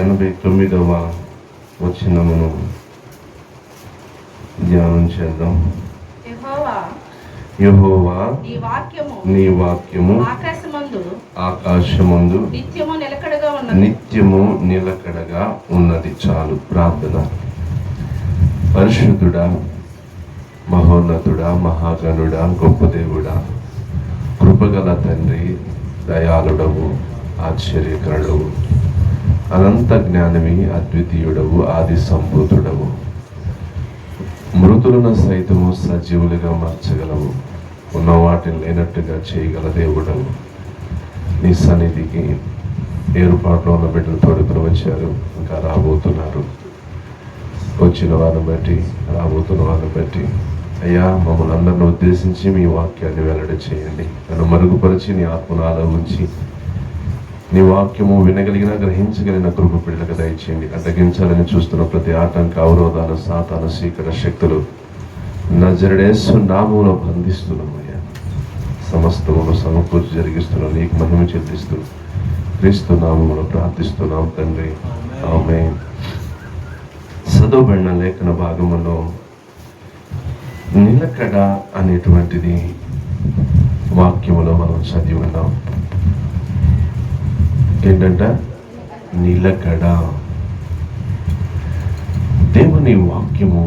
89వ వచనమును ధ్యానం చేద్దాం. యెహోవా నీ వాక్యము ఆకాశమందు నిత్యము నిలకడగా ఉన్నది. చాలు. ప్రార్థన. పరిశుద్ధుడా, మహోన్నతుడా, మహాగణుడా, గొప్ప దేవుడా, కృపగల తండ్రి, దయాళుడవు, ఆశ్చర్యకరుడవు, అనంత జ్ఞానమి, అద్వితీయుడవు, ఆది సంభూతుడవు, మృతులను సైతము సజీవులుగా మార్చగలవు, ఉన్న వాటిని లేనట్టుగా చేయగల దేవుడవు. నీ సన్నిధికి ఏర్పాట్లో ఉన్న బిడ్డలు తోడుకుని వచ్చారు, ఇంకా రాబోతున్నారు. వచ్చిన వారిని బట్టి, రాబోతున్న వారిని బట్టి అయ్యా, మమ్మల్ని అందరిని ఉద్దేశించి మీ వాక్యాన్ని వెల్లడి చేయండి. నన్ను మరుగుపరిచి నీ ఆత్మను ఆలో ఉంచి నీ వాక్యము వినగలిగిన, గ్రహించగలిగిన కృప బిడ్డలకు దయచేయండి. అడ్డగించాలని చూస్తున్న ప్రతి ఆటంక, అవరోధాలు, సాతాను, చీకట శక్తులు నజరేసు నామములో బంధిస్తున్నామయ్యా. సమస్తమును సమకూర్చి జరిగిస్తున్నాం. నీకు మహిమ చెల్లిస్తూ క్రీస్తు నామములో ప్రార్థిస్తున్నాం తండ్రి. ఆమేన్. చదవబడిన లేఖన భాగములో నిలకడ అనేటువంటిది వాక్యములో మనం చదివి ఉన్నాం. ఏంటంట? నిలకడ. దేవుని వాక్యము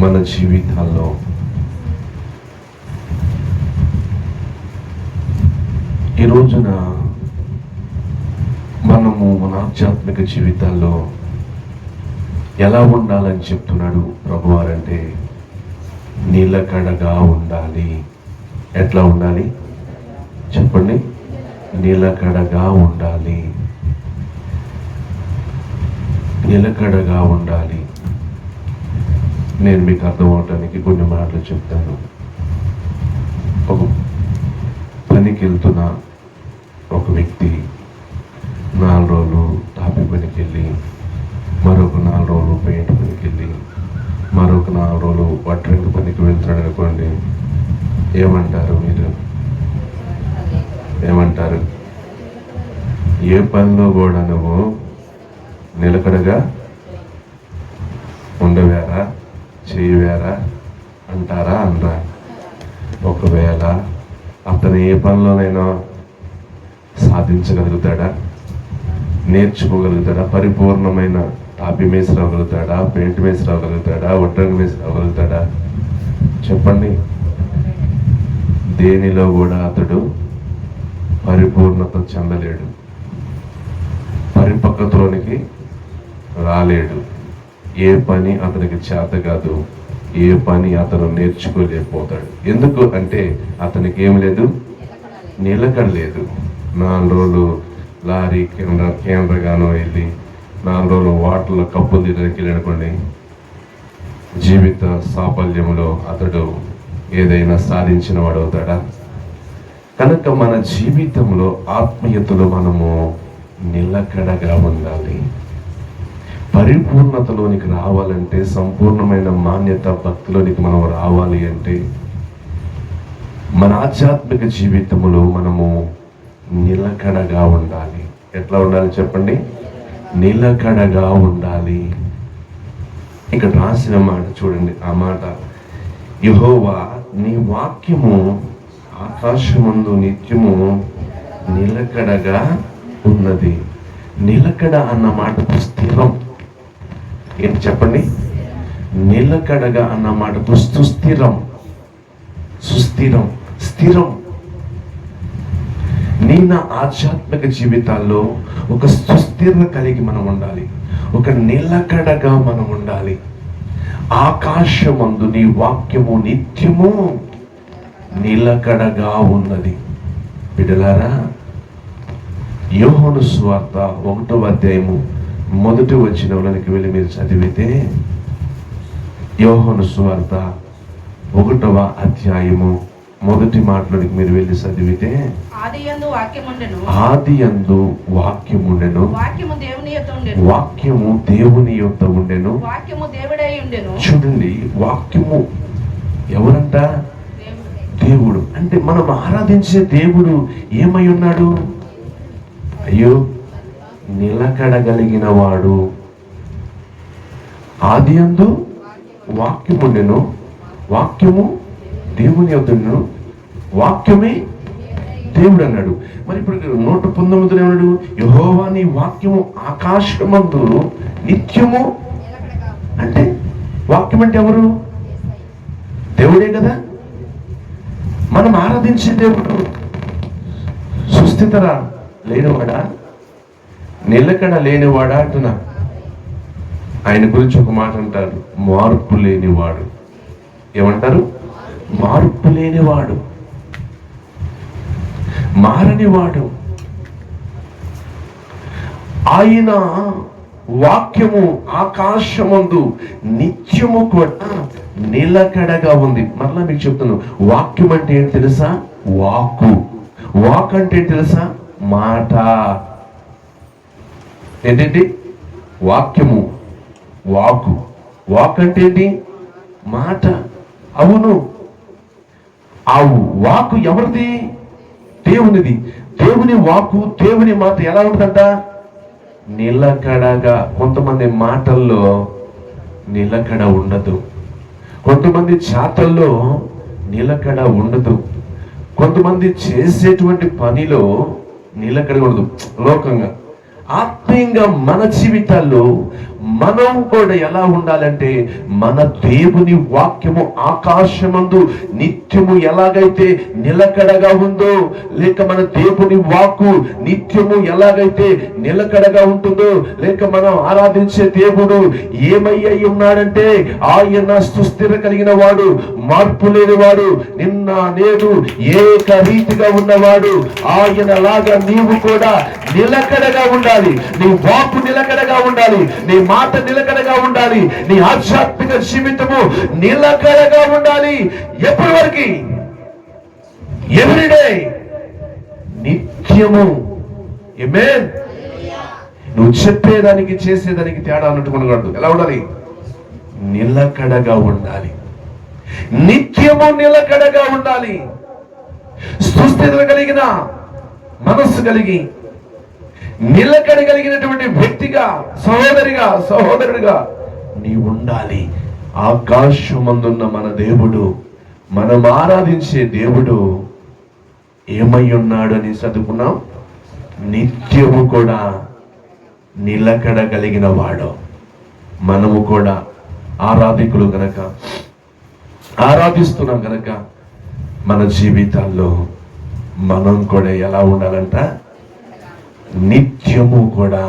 మన జీవితాల్లో ఈ రోజున మనము మన ఆధ్యాత్మిక జీవితాల్లో ఎలా ఉండాలని చెప్తున్నాడు ప్రభువారంటే, నిలకడగా ఉండాలి. ఎట్లా ఉండాలి చెప్పండి? నిలకడగా ఉండాలి. నిలకడగా ఉండాలి. నేను మీకు అర్థం అవటానికి కొన్ని మాటలు చెప్తాను. ఒక పనికి వెళ్తున్న ఒక వ్యక్తి 4 రోజులు తాపి పనికి వెళ్ళి, మరొక 4 రోజులు పెయింట్ పనికి వెళ్ళి, మరొక 4 రోజులు వడ్రంగి పనికి వెళ్తున్నాడు అనుకోండి. ఏమంటారు మీరు? ఏమంటారు? ఏ పనిలో కూడా నువ్వు నిలకడగా ఉండవేరా, చేయవేరా అంటారా? అనరా? ఒకవేళ అతను ఏ పనిలోనైనా సాధించగలుగుతాడా, నేర్చుకోగలుగుతాడా, పరిపూర్ణమైన తాపి మేసి రాగలుగుతాడా, పెయింట్ మేసి రాగలుగుతాడా, వడ్రంగి మేసి రాగలుగుతాడా? చెప్పండి. దేనిలో కూడా అతడు పరిపూర్ణత చెందలేడు, పరిపక్వతలోనికి రాలేడు. ఏ పని అతనికి చేత కాదు, ఏ పని అతను నేర్చుకోలేకపోతాడు. ఎందుకు అంటే అతనికి ఏం లేదు, నిలకడ లేదు. 4 రోజులు లారీ కేంద్రగానో వెళ్ళి 4 రోజులు వాటర్లో కప్పులు తీయడానికి వెళ్ళనుకోండి, జీవిత సాఫల్యంలో అతడు ఏదైనా సాధించిన వాడు అవుతాడా? కనుక మన జీవితంలో ఆత్మీయతలో మనము నిలకడగా ఉండాలి. పరిపూర్ణతలోనికి రావాలంటే, సంపూర్ణమైన మాన్యత భక్తిలోనికి మనం రావాలి అంటే, మన ఆధ్యాత్మిక జీవితంలో మనము నిలకడగా ఉండాలి. ఎట్లా ఉండాలి చెప్పండి? నిలకడగా ఉండాలి. ఇక్కడ రాసిన మాట చూడండి. ఆ మాట, యెహోవా నీ వాక్యము ఆకాశమందు నిత్యము నిలకడగా ఉన్నది. నిలకడ అన్న మాటకు స్థిరం. ఏంటి చెప్పండి? నిలకడగా అన్న మాటకు సుస్థిరం, సుస్థిరం, స్థిరం. నా ఆధ్యాత్మిక జీవితాల్లో ఒక సుస్థిరత కలిగి మనం ఉండాలి, ఒక నిలకడగా మనం ఉండాలి. ఆకాశమందు నీ వాక్యము నిత్యము నిలకడగా ఉన్నది. బిడ్డలారా, యోహాను సువార్త 1వ అధ్యాయము మొదటి వచనంలోనికి వెళ్ళి మీరు చదివితే, యోహాను సువార్త 1వ అధ్యాయము మొదటి మాటలోనికి మీరు వెళ్ళి చదివితే, ఆదియందు వాక్యముండెను, ఆదియందు వాక్యముండెను, వాక్యము దేవుని యొద్ద ఉండెను, వాక్యము దేవుడై ఉండెను. చూడండి, వాక్యము ఎవరంట? దేవుడు. అంటే మనం ఆరాధించే దేవుడు ఏమై ఉన్నాడు? అయ్యో, నిలకడగలిగిన వాడు. ఆదియందు వాక్యముండెను, వాక్యము దేవుని యొద్దను, వాక్యమే దేవుడు అన్నాడు. మరి ఇప్పుడు 119 ఏమన్నాడు? యెహోవా నీ వాక్యము ఆకాశమందు నిత్యము. అంటే వాక్యం అంటే ఎవరు? దేవుడే కదా. మనం ఆరాధించే దేవుడు సుస్థితరా లేనివాడా, నిలకడ లేనివాడా అంటున్నా. ఆయన గురించి ఒక మాట అంటారు, మార్పు లేనివాడు. ఏమంటారు? మార్పు లేనివాడు, మారనివాడు. ఆయన వాక్యము ఆకాశమందు నిత్యము కూడా నిలకడగా ఉంది. మరలా మీకు చెప్తున్నాను, వాక్యం అంటే ఏంటి తెలుసా? వాక్కు. వాక్ అంటే ఏంటి తెలుసా? మాట. ఏంటండి? వాక్యము, వాక్కు. వాక్ అంటే ఏంటి? మాట. అవును, ఆ వాక్కు ఎవరిది? దేవునిది. దేవుని వాక్కు, దేవుని మాట ఎలా ఉంటుందంట? నిలకడగా. కొంతమంది మాటల్లో నిలకడ ఉండదు, కొంతమంది చాటల్లో నిలకడ ఉండదు, కొంతమంది చేసేటువంటి పనిలో నిలకడ ఉండదు. లోకంగా ఆత్మీయంగా మన జీవితాల్లో మనం కూడా ఎలా ఉండాలంటే, మన దేవుని వాక్యము ఆకాశమందు నిత్యము ఎలాగైతే నిలకడగా ఉందో, లేక మన దేవుని వాక్కు నిత్యము ఎలాగైతే నిలకడగా ఉంటుందో, లేక మనం ఆరాధించే దేవుడు ఏమయ్యి ఉన్నాడంటే, ఆయన సుస్థిర కలిగిన వాడు, మార్పు లేని వాడు, నిన్న నేడు ఏక రీతిగా ఉన్నవాడు. ఆయన లాగా నీవు కూడా నిలకడగా ఉండాలి. నీ వాక్కు నిలకడగా ఉండాలి, నీ మాట నిలకడగా ఉండాలి, నీ ఆధ్యాత్మిక జీవితము నిలకడగా ఉండాలి. ఎప్పటి వరకు? ఎవ్రీడే, నిత్యము. ఆమేన్. నువ్వు చెప్పేదానికి చేసేదానికి తేడా అన్నట్టుకున్నాడు. ఎలా ఉండాలి? నిలకడగా ఉండాలి, నిత్యము నిలకడగా ఉండాలి. సుస్థిరత కలిగిన మనస్సు కలిగి, నిలకడ కలిగినటువంటి వ్యక్తిగా, సహోదరిగా, సహోదరుడిగా నీ ఉండాలి. ఆకాశమందున్న మన దేవుడు, మనం ఆరాధించే దేవుడు ఏమై ఉన్నాడు అని చదువుకున్నాం? నిత్యము కూడా నిలకడ కలిగిన వాడు. మనము కూడా ఆరాధికులు గనక, ఆరాధిస్తున్నాం గనక, మన జీవితాల్లో మనం కూడా ఎలా ఉండాలంట? నిత్యము కూడా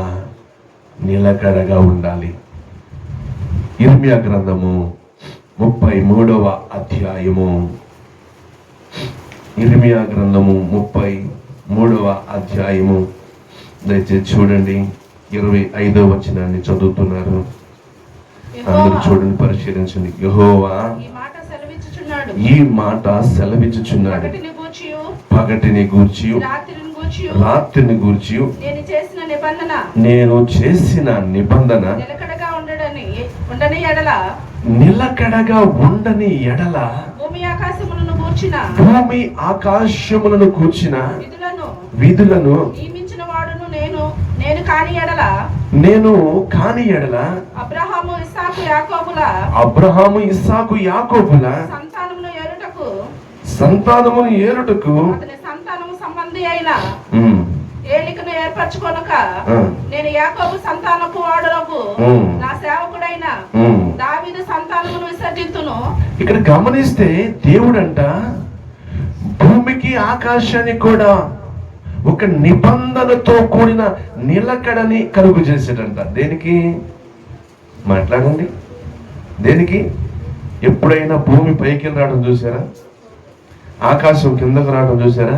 నిలకడగా ఉండాలి. ఇర్మియా గ్రంథము 33వ అధ్యాయము. ఇర్మియా గ్రంథము 33వ అధ్యాయము. దయచేసి చూడండి, 25వ వచనాన్ని చదువుతున్నారు. అందరూ చూడండి, పరిశీలించండి. యెహోవా ఈ మాట సెలవిచ్చుచున్నాడు, పగటిని గూర్చి రాత్రిని గూర్చి నేను చేసిన నిబంధన నిలకడగా ఉండని ఎడల భూమి ఆకాశములను కూర్చిన విధులను నేను కాని ఎడల అబ్రహాము ఇస్సాకు యాకోబుల సంతానమును ఏలుటకు ఏలికను ఏర్పరచుకొనక నేను యాకోబు సంతానపు వాడులకు నా సేవకుడైన దావీదు సంతానమును విసర్జింతును. ఇక్కడ గమనిస్తే దేవుడంట భూమికి ఆకాశానికి కూడా ఒక నిబంధనతో కూడిన నిలకడని కలుగు చేసేటంట. దేనికి? మాట్లాడండి. దేనికి? ఎప్పుడైనా భూమి పైకి రావడం చూసారా? ఆకాశం కిందకు రావడం చూసారా?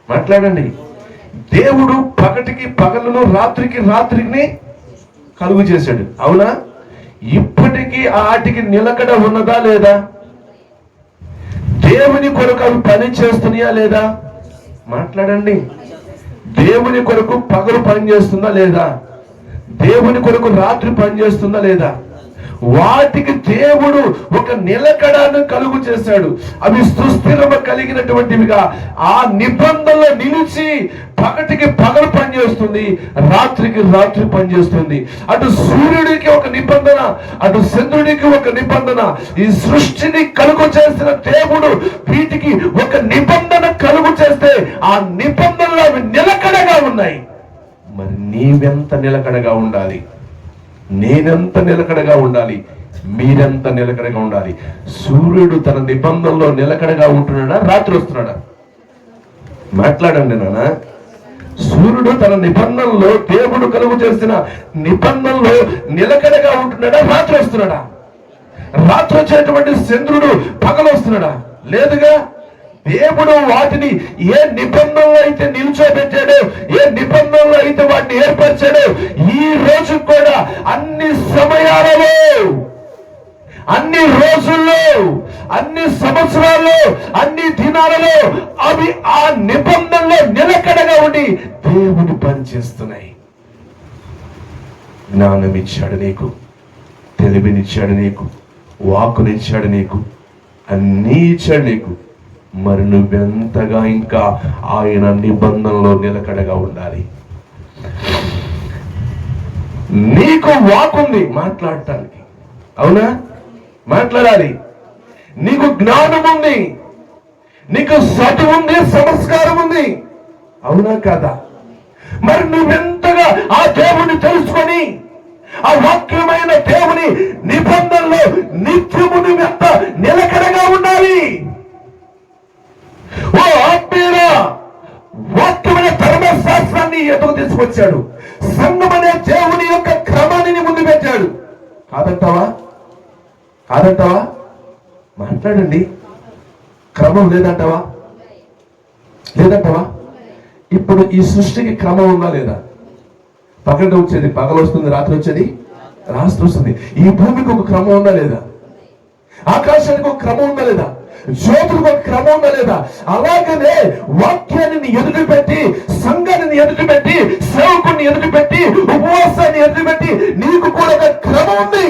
మాట్లాడండి. దేవుడు పగటికి పగలను, రాత్రికి రాత్రిని కలుగు చేశాడు. అవునా? ఇప్పటికీ ఆటికి నిలకడ ఉన్నదా లేదా? దేవుని కొరకు అవి పని చేస్తున్నాయా లేదా? మాట్లాడండి. దేవుని కొరకు పగలు పని చేస్తుందా లేదా? దేవుని కొరకు రాత్రి పని చేస్తుందా లేదా? వాటికి దేవుడు ఒక నిలకడను కలుగు చేశాడు. అవి సుస్థిరమ కలిగినటువంటివిగా ఆ నిబంధనలో నిలిచి పగటికి పగలు పనిచేస్తుంది, రాత్రికి రాత్రి పనిచేస్తుంది. అటు సూర్యుడికి ఒక నిబంధన, అటు చంద్రుడికి ఒక నిబంధన. ఈ సృష్టిని కలుగు చేసిన దేవుడు వీటికి ఒక నిబంధన కలుగు చేస్తే ఆ నిబంధనలు అవి నిలకడగా ఉన్నాయి. మరి నీవెంత నిలకడగా ఉండాలి, నేనెంత నిలకడగా ఉండాలి, మీరెంత నిలకడగా ఉండాలి? సూర్యుడు తన నిబంధనలో నిలకడగా ఉంటున్నాడా, రాత్రి వస్తున్నాడా? మాట్లాడండి నాన్న. సూర్యుడు తన నిబంధనలో, దేవుడు కలుగు చేసిన నిబంధనలో నిలకడగా ఉంటున్నాడా, రాత్రి వస్తున్నాడా? రాత్రి వచ్చేటువంటి చంద్రుడు పగలు వస్తున్నాడా? లేదుగా. దేవుడు వాటిని ఏ నిబంధనలో అయితే నిల్చోబెట్టాడో, ఏ నిబంధనలో అయితే వాటిని ఏర్పరిచాడో, ఈ రోజు కూడా అన్ని సమయాలలో, అన్ని రోజుల్లో, అన్ని సంవత్సరాల్లో, అన్ని దినాలలో అవి ఆ నిబంధనలో నిలకడగా ఉండి దేవుని పని చేస్తున్నాయి. జ్ఞానం ఇచ్చాడు నీకు, తెలివినిచ్చాడు నీకు, వాక్కునిచ్చాడు నీకు, అన్నీ ఇచ్చాడు నీకు. మరి నువ్వెంతగా ఇంకా ఆయన నిబంధనలో నిలకడగా ఉండాలి. నీకు వాకుంది మాట్లాడటానికి, అవునా? మాట్లాడాలి. నీకు జ్ఞానం ఉంది, నీకు చదువు ఉంది, సంస్కారం ఉంది, అవునా కాదా? మరి నువ్వెంతగా ఆ దేవుని తెలుసుకొని ఆ వాక్యమైన దేవుని నిబంధనలో నిత్యము నువ్వెంత నిలకడగా ఉండాలి. ఓ ఆత్మీయుడా, వాక్యమైన ధర్మశాస్త్రాన్ని ఎదుగు తీసుకొచ్చాడు. సంఘం అనే దేవుని యొక్క క్రమాన్ని ముందు పెట్టాడు. కాదంటావా? కాదంటావా? మాట్లాడండి. క్రమం లేదంటావా? లేదంటావా? ఇప్పుడు ఈ సృష్టికి క్రమం ఉందా లేదా? పగలు వచ్చేది పగలు వస్తుంది, రాత్రి వచ్చేది రాత్రి వస్తుంది. ఈ భూమికి ఒక క్రమం ఉందా లేదా? ఆకాశానికి ఒక క్రమం ఉందా లేదా? జ్యోతులకు ఒక క్రమం ఉందా లేదా? అలాగనే వాక్యాన్ని ఎదుటి పెట్టి, సంఘాన్ని ఎదుటి పెట్టి, సేవకుని ఎదుటి పెట్టి, ఉపవాసాన్ని ఎదుటి పెట్టి నీకు కూడా ఒక క్రమం ఉంది.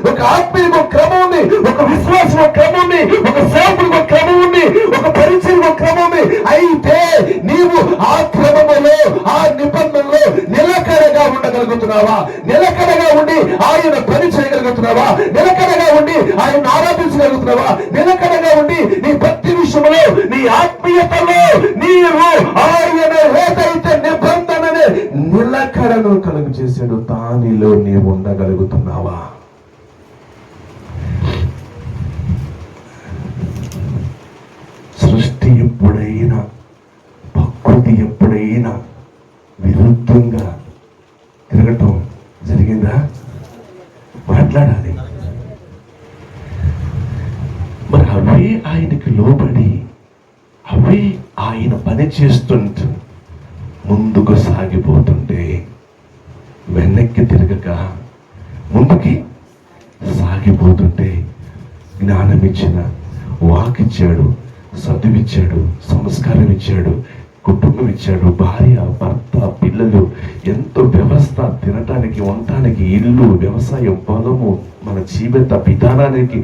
ఒక ఆత్మీయులకు ఒక క్రమం ఉంది, ఒక విశ్వాసం ఒక క్రమం ఉంది, ఒక సేవకులకు ఒక క్రమం ఉంది, ఒక పరిచయం ఒక క్రమం ఉంది. అయితే నీవు ఆ క్రమములో, ఆ నిబంధనలో నిలకడగా ఉండగలుగుతున్నావా? నిలకడగా ఉండి ఆయన పని చేయగలుగుతున్నావా? నిలకడగా ఉండి ఆయన ఆరాధించగలుగుతున్నావా? నిలకడగా ఉండి నీ భక్తి విషయంలో, నీ ఆత్మీయతలో నీవు ఆయన ఏదైతే నిబంధననే నిలకడను కలుగు చేశాడు దానిలో నీవు ఉండగలుగుతున్నావా? సృష్టి ఎప్పుడైనా, ప్రకృతి ఎప్పుడైనా విరుద్ధంగా తిరగటం జరిగిందా? మాట్లాడాలి. మరి అవి ఆయనకి లోబడి, అవి ఆయన పని చేస్తుంటూ ముందుకు సాగిపోతుంటే, వెనక్కి తిరగక ముందుకి సాగిపోతుంటే, జ్ఞానం ఇచ్చిన, వాకిచ్చాడు, చదువిచ్చాడు, సంస్కారం ఇచ్చాడు, కుటుంబం ఇచ్చాడు, భార్య, భర్త, పిల్లలు, ఎంతో వ్యవస్థ, తినటానికి, ఉండటానికి ఇల్లు, వ్యవసాయం, పొలము, మన జీవిత విధానానికి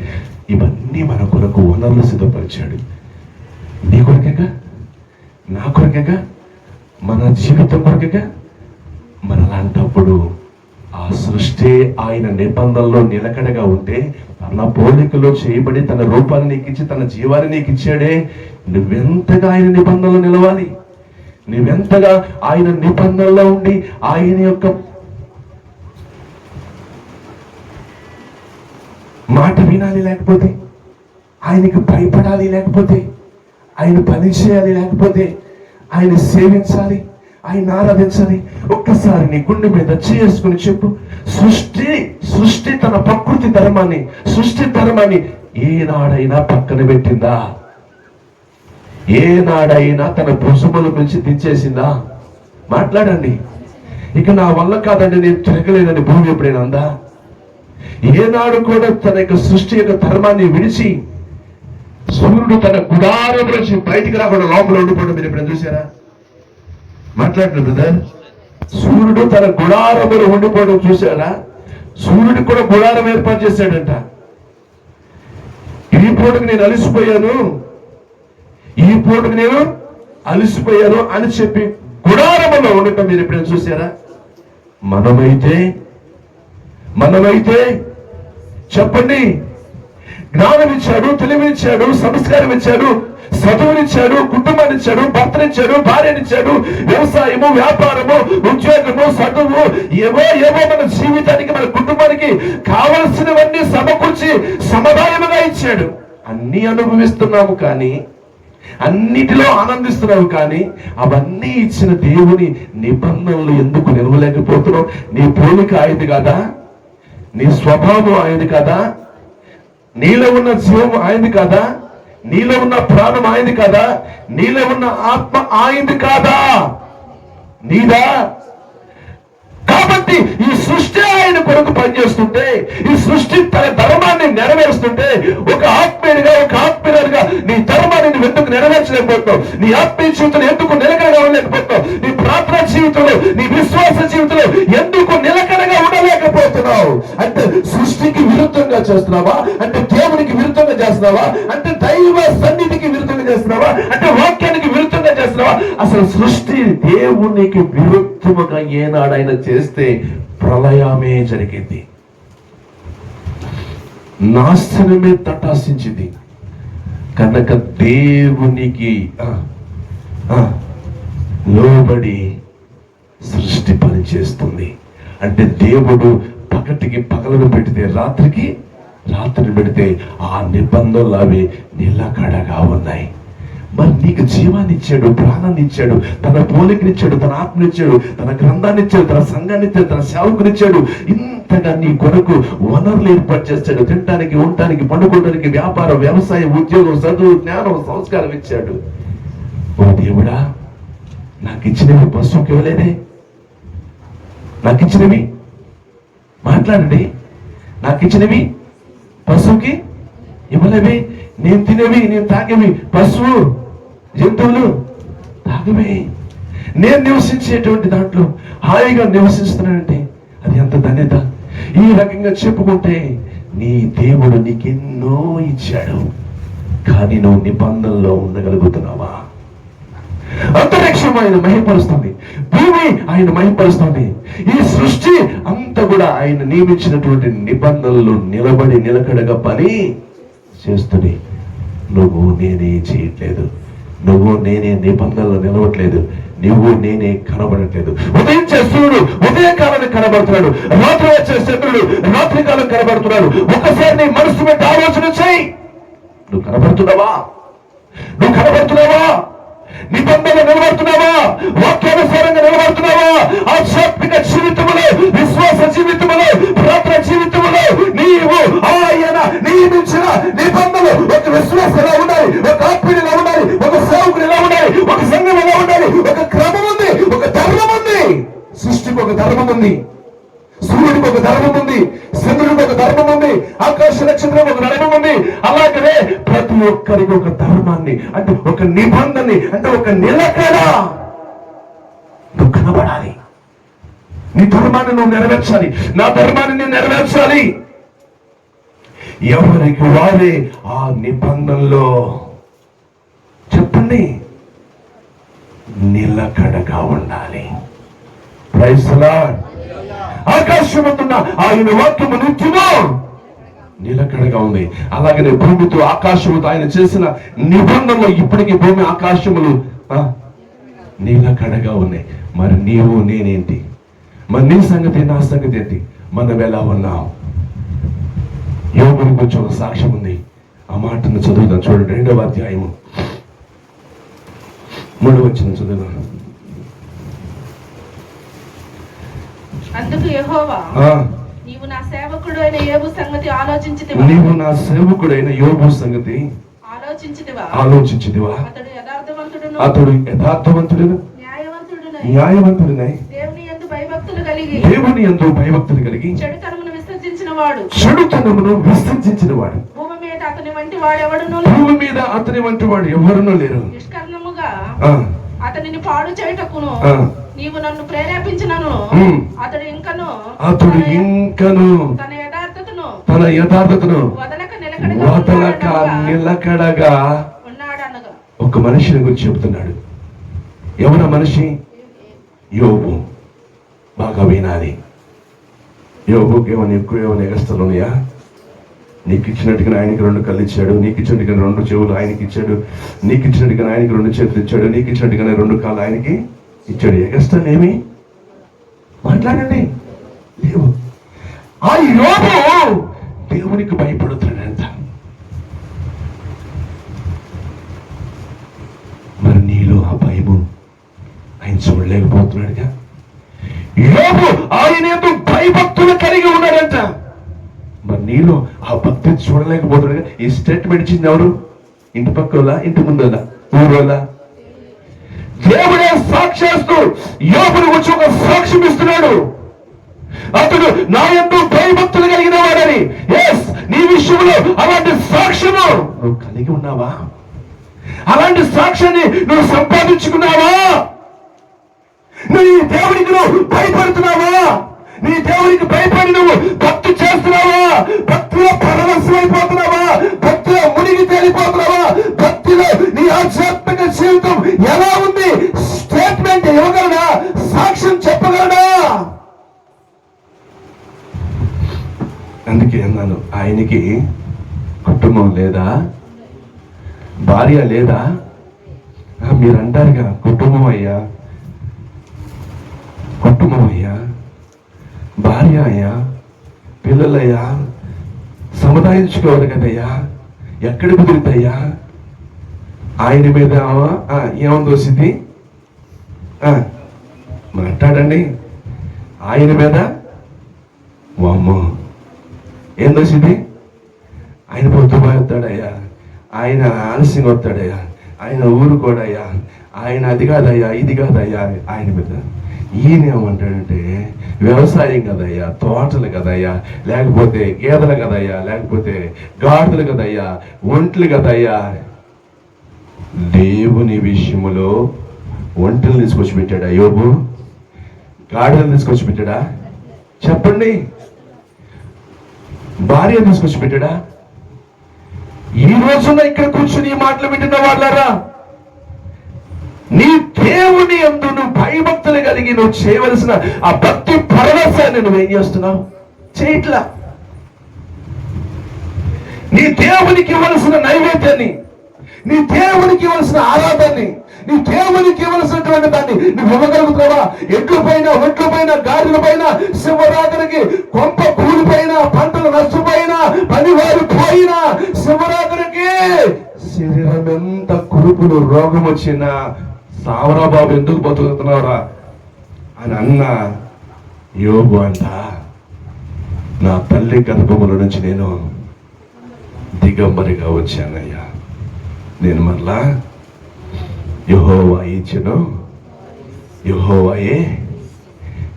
ఇవన్నీ మన కొరకు వనరులు సిద్ధపరిచాడు. నీ కొరకేగా, నా కొరకేగా, మన జీవితం కొరకేగా. మనలాంటప్పుడు ఆ సృష్టి ఆయన నిబంధనలో నిలకడగా ఉంటే, తన పోలికలో చేయబడి తన రూపాన్ని నీకు ఇచ్చి తన జీవాన్ని నీకు ఇచ్చాడే, నువ్వెంతగా ఆయన నిబంధనలో నిలవాలి, నువ్వెంతగా ఆయన నిబంధనలో ఉండి ఆయన యొక్క మాట వినాలి, లేకపోతే ఆయనకి భయపడాలి, లేకపోతే ఆయన పని చేయాలి, లేకపోతే ఆయన సేవించాలి, ఆయన ఆరాధించాలి. ఒక్కసారి నీ గుండె మీద చేసుకుని చెప్పు, సృష్టి తన ప్రకృతి ధర్మాన్ని, సృష్టి ధర్మాన్ని ఏనాడైనా పక్కన పెట్టిందా? ఏనాడైనా తన భుజముల నుంచి దించేసిందా? మాట్లాడండి. ఇక నా వల్ల కాదండి, నేను తిరగలేదని భూమి ఎప్పుడైనా అందా? ఏనాడు కూడా తన యొక్క సృష్టి యొక్క ధర్మాన్ని విడిచి, సూర్యుడు తన గుడారం నుంచి బయటికి రాకుండా లోపల ఉండిపోవడం మీరు ఎప్పుడైనా చూసారా? మాట్లాడుతున్నారు బ్రదర్. సూర్యుడు తన గుడారములో ఉండిపోవడం చూసారా? సూర్యుడికి కూడా గుడారం ఏర్పాటు చేశాడంట. ఈ పూటకు నేను అలసిపోయాను, ఈ పూటకు నేను అలసిపోయాను అని చెప్పి గుడారంలో ఉండటం మీరు ఎప్పుడైనా చూసారా? మనమైతే చెప్పండి, జ్ఞానం ఇచ్చాడు, తెలివినిచ్చాడు, సంస్కారం ఇచ్చాడు, చదువునిచ్చాడు, కుటుంబాన్ని ఇచ్చాడు, భర్తనిచ్చాడు, భార్యనిచ్చాడు, వ్యవసాయము, వ్యాపారము, ఉద్యోగము, చదువు, ఏవో మన జీవితానికి, మన కుటుంబానికి కావలసినవన్నీ సమకూర్చి సముదాయముగా ఇచ్చాడు. అన్ని అనుభవిస్తున్నాము కానీ, అన్నిటిలో ఆనందిస్తున్నావు కానీ, అవన్నీ ఇచ్చిన దేవుని నిబంధనలు ఎందుకు నిలవలేకపోతున్నావు? నీ పోలిక ఆయనది కదా, నీ స్వభావం ఆయనది కదా, నీలో ఉన్న జీవం ఆయనది కదా, నీలో ఉన్న ప్రాణం ఆయనది కదా, నీలో ఉన్న ఆత్మ ఆయనది కాదా, నీదా? కాబట్టి ఈ సృష్టి ఆయన కొరకు పనిచేస్తుంటే, ఈ సృష్టి తన ధర్మాన్ని నెరవేరుస్తుంటే, ఒక ఆత్మీయుడిగా, ఒక ఆత్మీయుడిగా నీ ధర్మాన్ని నువ్వు ఎందుకు నెరవేర్చలేకపోతావు? నీ ఆత్మీయ జీవితంలో ఎందుకు నిలకడగా ఉండలేకపోతావు? నీ ప్రార్థన జీవితంలో, నీ విశ్వాస జీవితంలో ఎందుకు నిలకడగా ఉండలేకపోతున్నావు? అంటే సృష్టికి విరుద్ధంగా చేస్తున్నావా? అంటే దేవునికి విరుద్ధంగా చేస్తున్నావా? అంటే దైవ సన్నిధికి విరుద్ధంగా చేస్తున్నావా? అంటే వాక్యానికి విరుద్ధంగా చేస్తున్నావా? అసలు సృష్టి దేవునికి విరుద్ధముగా ఏనాడైనా చేస్తే ప్రళయమే జరిగింది, నాశనమే తటాసించింది. కనుక దేవునికి లోబడి సృష్టి పని చేస్తుంది. అంటే దేవుడు పగటికి పగలను పెడితే, రాత్రికి రాత్రిని పెడితే ఆ నిబంధనలు అవి నిలకడగా ఉన్నాయి. మరి నీకు జీవాన్ని ఇచ్చాడు, ప్రాణాన్ని ఇచ్చాడు, తన పోలికనిచ్చాడు, తన ఆత్మనిచ్చాడు, తన గ్రంథాన్ని ఇచ్చాడు, తన సంఘాన్ని ఇచ్చాడు, తన సేవకునిచ్చాడు. ఇంతగా నీ కొరకు వనరులు ఏర్పాటు చేస్తాడు. తినడానికి, ఉండటానికి, పండుకోవడానికి, వ్యాపారం, వ్యవసాయం, ఉద్యోగం, చదువు, జ్ఞానం, సంస్కారం ఇచ్చాడు. ఓ దేవుడా, నాకు ఇచ్చినవి పశువుకి ఇవ్వలేదే? నాకు ఇచ్చినవి మాట్లాడండి, నాకు ఇచ్చినవి పశువుకి ఇవ్వలేవి. నేను తినేవి, నేను తాగేవి పశువు జంతువులు తాగవే. నేను నివసించేటువంటి దాంట్లో హాయిగా నివసిస్తున్నానంటే అది ఎంత ధన్యత. ఈ రకంగా చెప్పుకుంటే నీ దేవుడు నీకెన్నో ఇచ్చాడు, కానీ నువ్వు నిబంధనలో ఉండగలుగుతున్నావా? అంతరిక్షం ఆయన మహిమపరుస్తుంది, భూమి ఆయన మహిమపరుస్తుంది, ఈ సృష్టి అంతా కూడా ఆయన నియమించినటువంటి నిబంధనలు నిలబడి నిలకడగా పని చేస్తుంది. నువ్వు నేనే చేయట్లేదు, నువ్వు నేనే నిబంధనలు నిలవట్లేదు, నువ్వు నేనే కనబడట్లేదు. ఉదయం సూర్యుడు ఉదయకాలానికి కనబడుతున్నాడు, రాత్రి వచ్చే చంద్రుడు రాత్రి కాలం కనబడుతున్నాడు. ఒకసారి నీ మనసు పెట్టి ఆలోచన చేయి. నువ్వు కనబడుతున్నావా? నువ్వు కనబడుతున్నావా? నిబంధనలు నిలబడుతున్నావా? వాక్యానుసారంగా నిలబడుతున్నావా? ఆధ్యాత్మిక జీవితంలో, విశ్వాస జీవితంలో, ప్రార్థన జీవితంలో నీవు ఆయన నియమించిన నిబంధనలు, ఒక విశ్వాసం ఎలా ఉండాలి, ఒక ఆత్మీయుడు ఎలా ఉండాలి, ఒక సేవకుడు ఎలా ఉండాలి, ఒక సంఘం ఎలా ఉండాలి, ఒక క్రమం ఉంది, ఒక ధర్మం ఉంది. సృష్టికి ఒక ధర్మం ఉంది, సూర్యుడికి ఒక ధర్మం ఉంది, చంద్రుడికి ఒక ధర్మం ఉంది, ఆకాశ నక్షత్రం ఒక ధర్మం ఉంది. అలాగనే ప్రతి ఒక్కరికి ఒక ధర్మాన్ని, అంటే ఒక నిబంధనని, అంటే ఒక నిలకడ నువ్వు కనబడాలి. నీ ధర్మాన్ని నువ్వు నెరవేర్చాలి, నా ధర్మాన్ని నేను నెరవేర్చాలి. ఎవరికి వారే ఆ నిబంధనలో చెప్పండి నిలకడగా ఉండాలి. Praise the lord. ఆకాశమందున్న ఆయన వాక్యము నిత్యము నిలకడగా ఉంది. అలాగనే భూమితో ఆకాశముతో ఆయన చేసిన నిబంధనలు ఇప్పటికీ భూమి ఆకాశములు నిలకడగా ఉన్నాయి. మరి నీవు నేనేంటి? మరి నీ సంగతి నా సంగతి ఏంటి? మనం ఎలా ఉన్నాం? యోగుని గురించి ఒక సాక్ష్యం ఉంది, ఆ మాటను చదువుదాం. చూడండి, 2వ అధ్యాయము 3వ వచనం చదువుదాం. అందుకు యెహోవా, నీవు నా సేవకుడైన యోబు సంగతి ఆలోచించితివా? నీవు నా సేవకుడైన యోబు సంగతి ఆలోచించితివా? అతడు యథార్థవంతుడును, అతడు యథార్థవంతుడును, న్యాయవంతుడునై దేవుని యందు భయభక్తులు కలిగి, దేవుని యందు భయభక్తులు కలిగి చెడుతనమును విసర్జించిన వాడు, చెడుతనమును విసర్జించిన వాడు. భూమి మీద అతని వంటి వాడు ఎవడును, భూమి మీద అతని వంటి వాడు ఎవరునూ లేరు. నిష్కర్ణముగా అతనిని పాడు చేయుటకును నీవు నన్ను ప్రేరేపించినను ఉమ్. అతడు ఇంకను తన యథార్థతను వదలక నిలకడగా ఉన్నాడనగా ఒక మనిషిని గురించి చెబుతున్నాడు. ఎవరు మనిషి? యోబు. బాగా వినాలి. యోబుకి ఏమైనా ఎక్కువ ఏమైనా ఎగస్తలు ఉన్నాయా? నీకు ఇచ్చినట్టుగా ఆయనకి 2 కళ్ళు ఇచ్చాడు, నీకు ఇచ్చినట్టుగా 2 చెవులు ఆయనకి ఇచ్చాడు, నీకు ఇచ్చినట్టుగా ఆయనకి 2 చేతులు ఇచ్చాడు, నీకు ఇచ్చినట్టుగా 2 కాళ్ళు ఆయనకి ఇచ్చాడు. ఎగస్టల్ ఏమి? మాట్లాడండి. లేవు. ఆ యోబు దేవునికి భయపడుతున్నాడంట. మరి నీలో ఆ భయము ఆయన చూడలేకపోతున్నాడుగా. యోబు ఆయన ఎందుకు భయభక్తులు కలిగి ఉన్నాడంట. మరి నీలో ఆ భక్తి చూడలేకపోతున్నాడుగా. ఈ స్టేట్మెంట్ ఇచ్చింది ఎవరు? ఇంటి పక్కల, ఇంటి ముందోలా, ఊరోలా? దేవుడే సాక్షాత్తు యోబుని వచ్చి ఒక సాక్ష్యం ఇస్తున్నాడు. అతడు నా యందు భయభక్తులు కలిగిన వాడని. ఎస్, నీ విషయంలో అలాంటి సాక్ష్యము నువ్వు కలిగి ఉన్నావా? అలాంటి సాక్ష్యాన్ని నువ్వు సంపాదించుకున్నావా? నీ దేవునికి నువ్వు భయపడుతున్నావా? నీ దేవునికి భయపడి నువ్వు భక్తి చేస్తున్నావా? భక్తిలో పరవశమైపోతున్నావా? భక్తిలో మునిగి తేలిపోతున్నావా? భక్తిలో నీ ఆధ్యాత్మిక జీవితం ఎలా ఉంది? స్టేట్మెంట్ ఇవ్వగలడా? సాక్ష్యం చెప్పగలడా? అందుకే అన్నాను, ఆయనకి కుటుంబం లేదా? భార్య లేదా? మీరు అంటారుగా కుటుంబం అయ్యా, కుటుంబం అయ్యా, భార్య అయ్యా, పిల్లలయ్యా, సముదాయించుకోవాలి కదయ్యా. ఎక్కడ కుదురుతాయ్యా? ఆయన మీద ఏముంది వస్తుంది? మాట్లాడండి. ఆయన మీద వామ్మో ఏం దోసింది? ఆయన పొద్దుపోయి వస్తాడయ్యా, ఆయన ఆలస్యంగా వస్తాడయ్యా, ఆయన ఊరుకోడయ్యా, ఆయన అది కాదయ్యా, ఇది కాదయ్యా. ఆయన మీద ఈయన ఏమంటాడంటే వ్యవసాయం కదయ్యా, తోటలు కదయ్యా, లేకపోతే గేదెలు కదయ్యా, లేకపోతే గాడిదలు కదయ్యా, ఒంట్లు కదయ్యా. దేవుని విషయములో ఒంటలు తీసుకొచ్చి పెట్టాడా యోబు? గాడిదలు తీసుకొచ్చి పెట్టాడా? చెప్పండి. భార్య తీసుకొచ్చి పెట్టాడా? ఈ రోజున ఇక్కడ కూర్చుని ఈ మాటలు వింటున్న వాళ్ళారా, నీ దేవుని యందు నువ్వు భయభక్తులు కలిగి నువ్వు చేయవలసిన ఆ భక్తి పరవశాన్ని నువ్వేం చేస్తున్నావు? చేయట్లా. నీ దేవునికి ఇవ్వవలసిన నైవేద్యాన్ని, నీ దేవునికి ఇవ్వవలసిన ఆరాధాన్ని, నీ దేవునికి ఇవ్వవలసినటువంటి దాన్ని నువ్వు ఇవ్వగలుగుతావా? ఎడ్ల పైన, ఒంట్ల పైన, గాడిల పైన, శివరాత్రికి కొంప కూలిపోయిన, పంటలు నష్టపోయినా, పనివారు పోయినా, శివరాత్రికి శరీరం ఎంత కురుపులు రోగం వచ్చినా, సావరా బాబు ఎందుకు బతుకుతున్నావురా అని అన్న యోబు అంట, నా తల్లి గర్భముల నుంచి నేను దిగంబరిగా వచ్చానయ్యా. నేను మరలా యెహోవా ఇచ్చెను, యెహోవాయే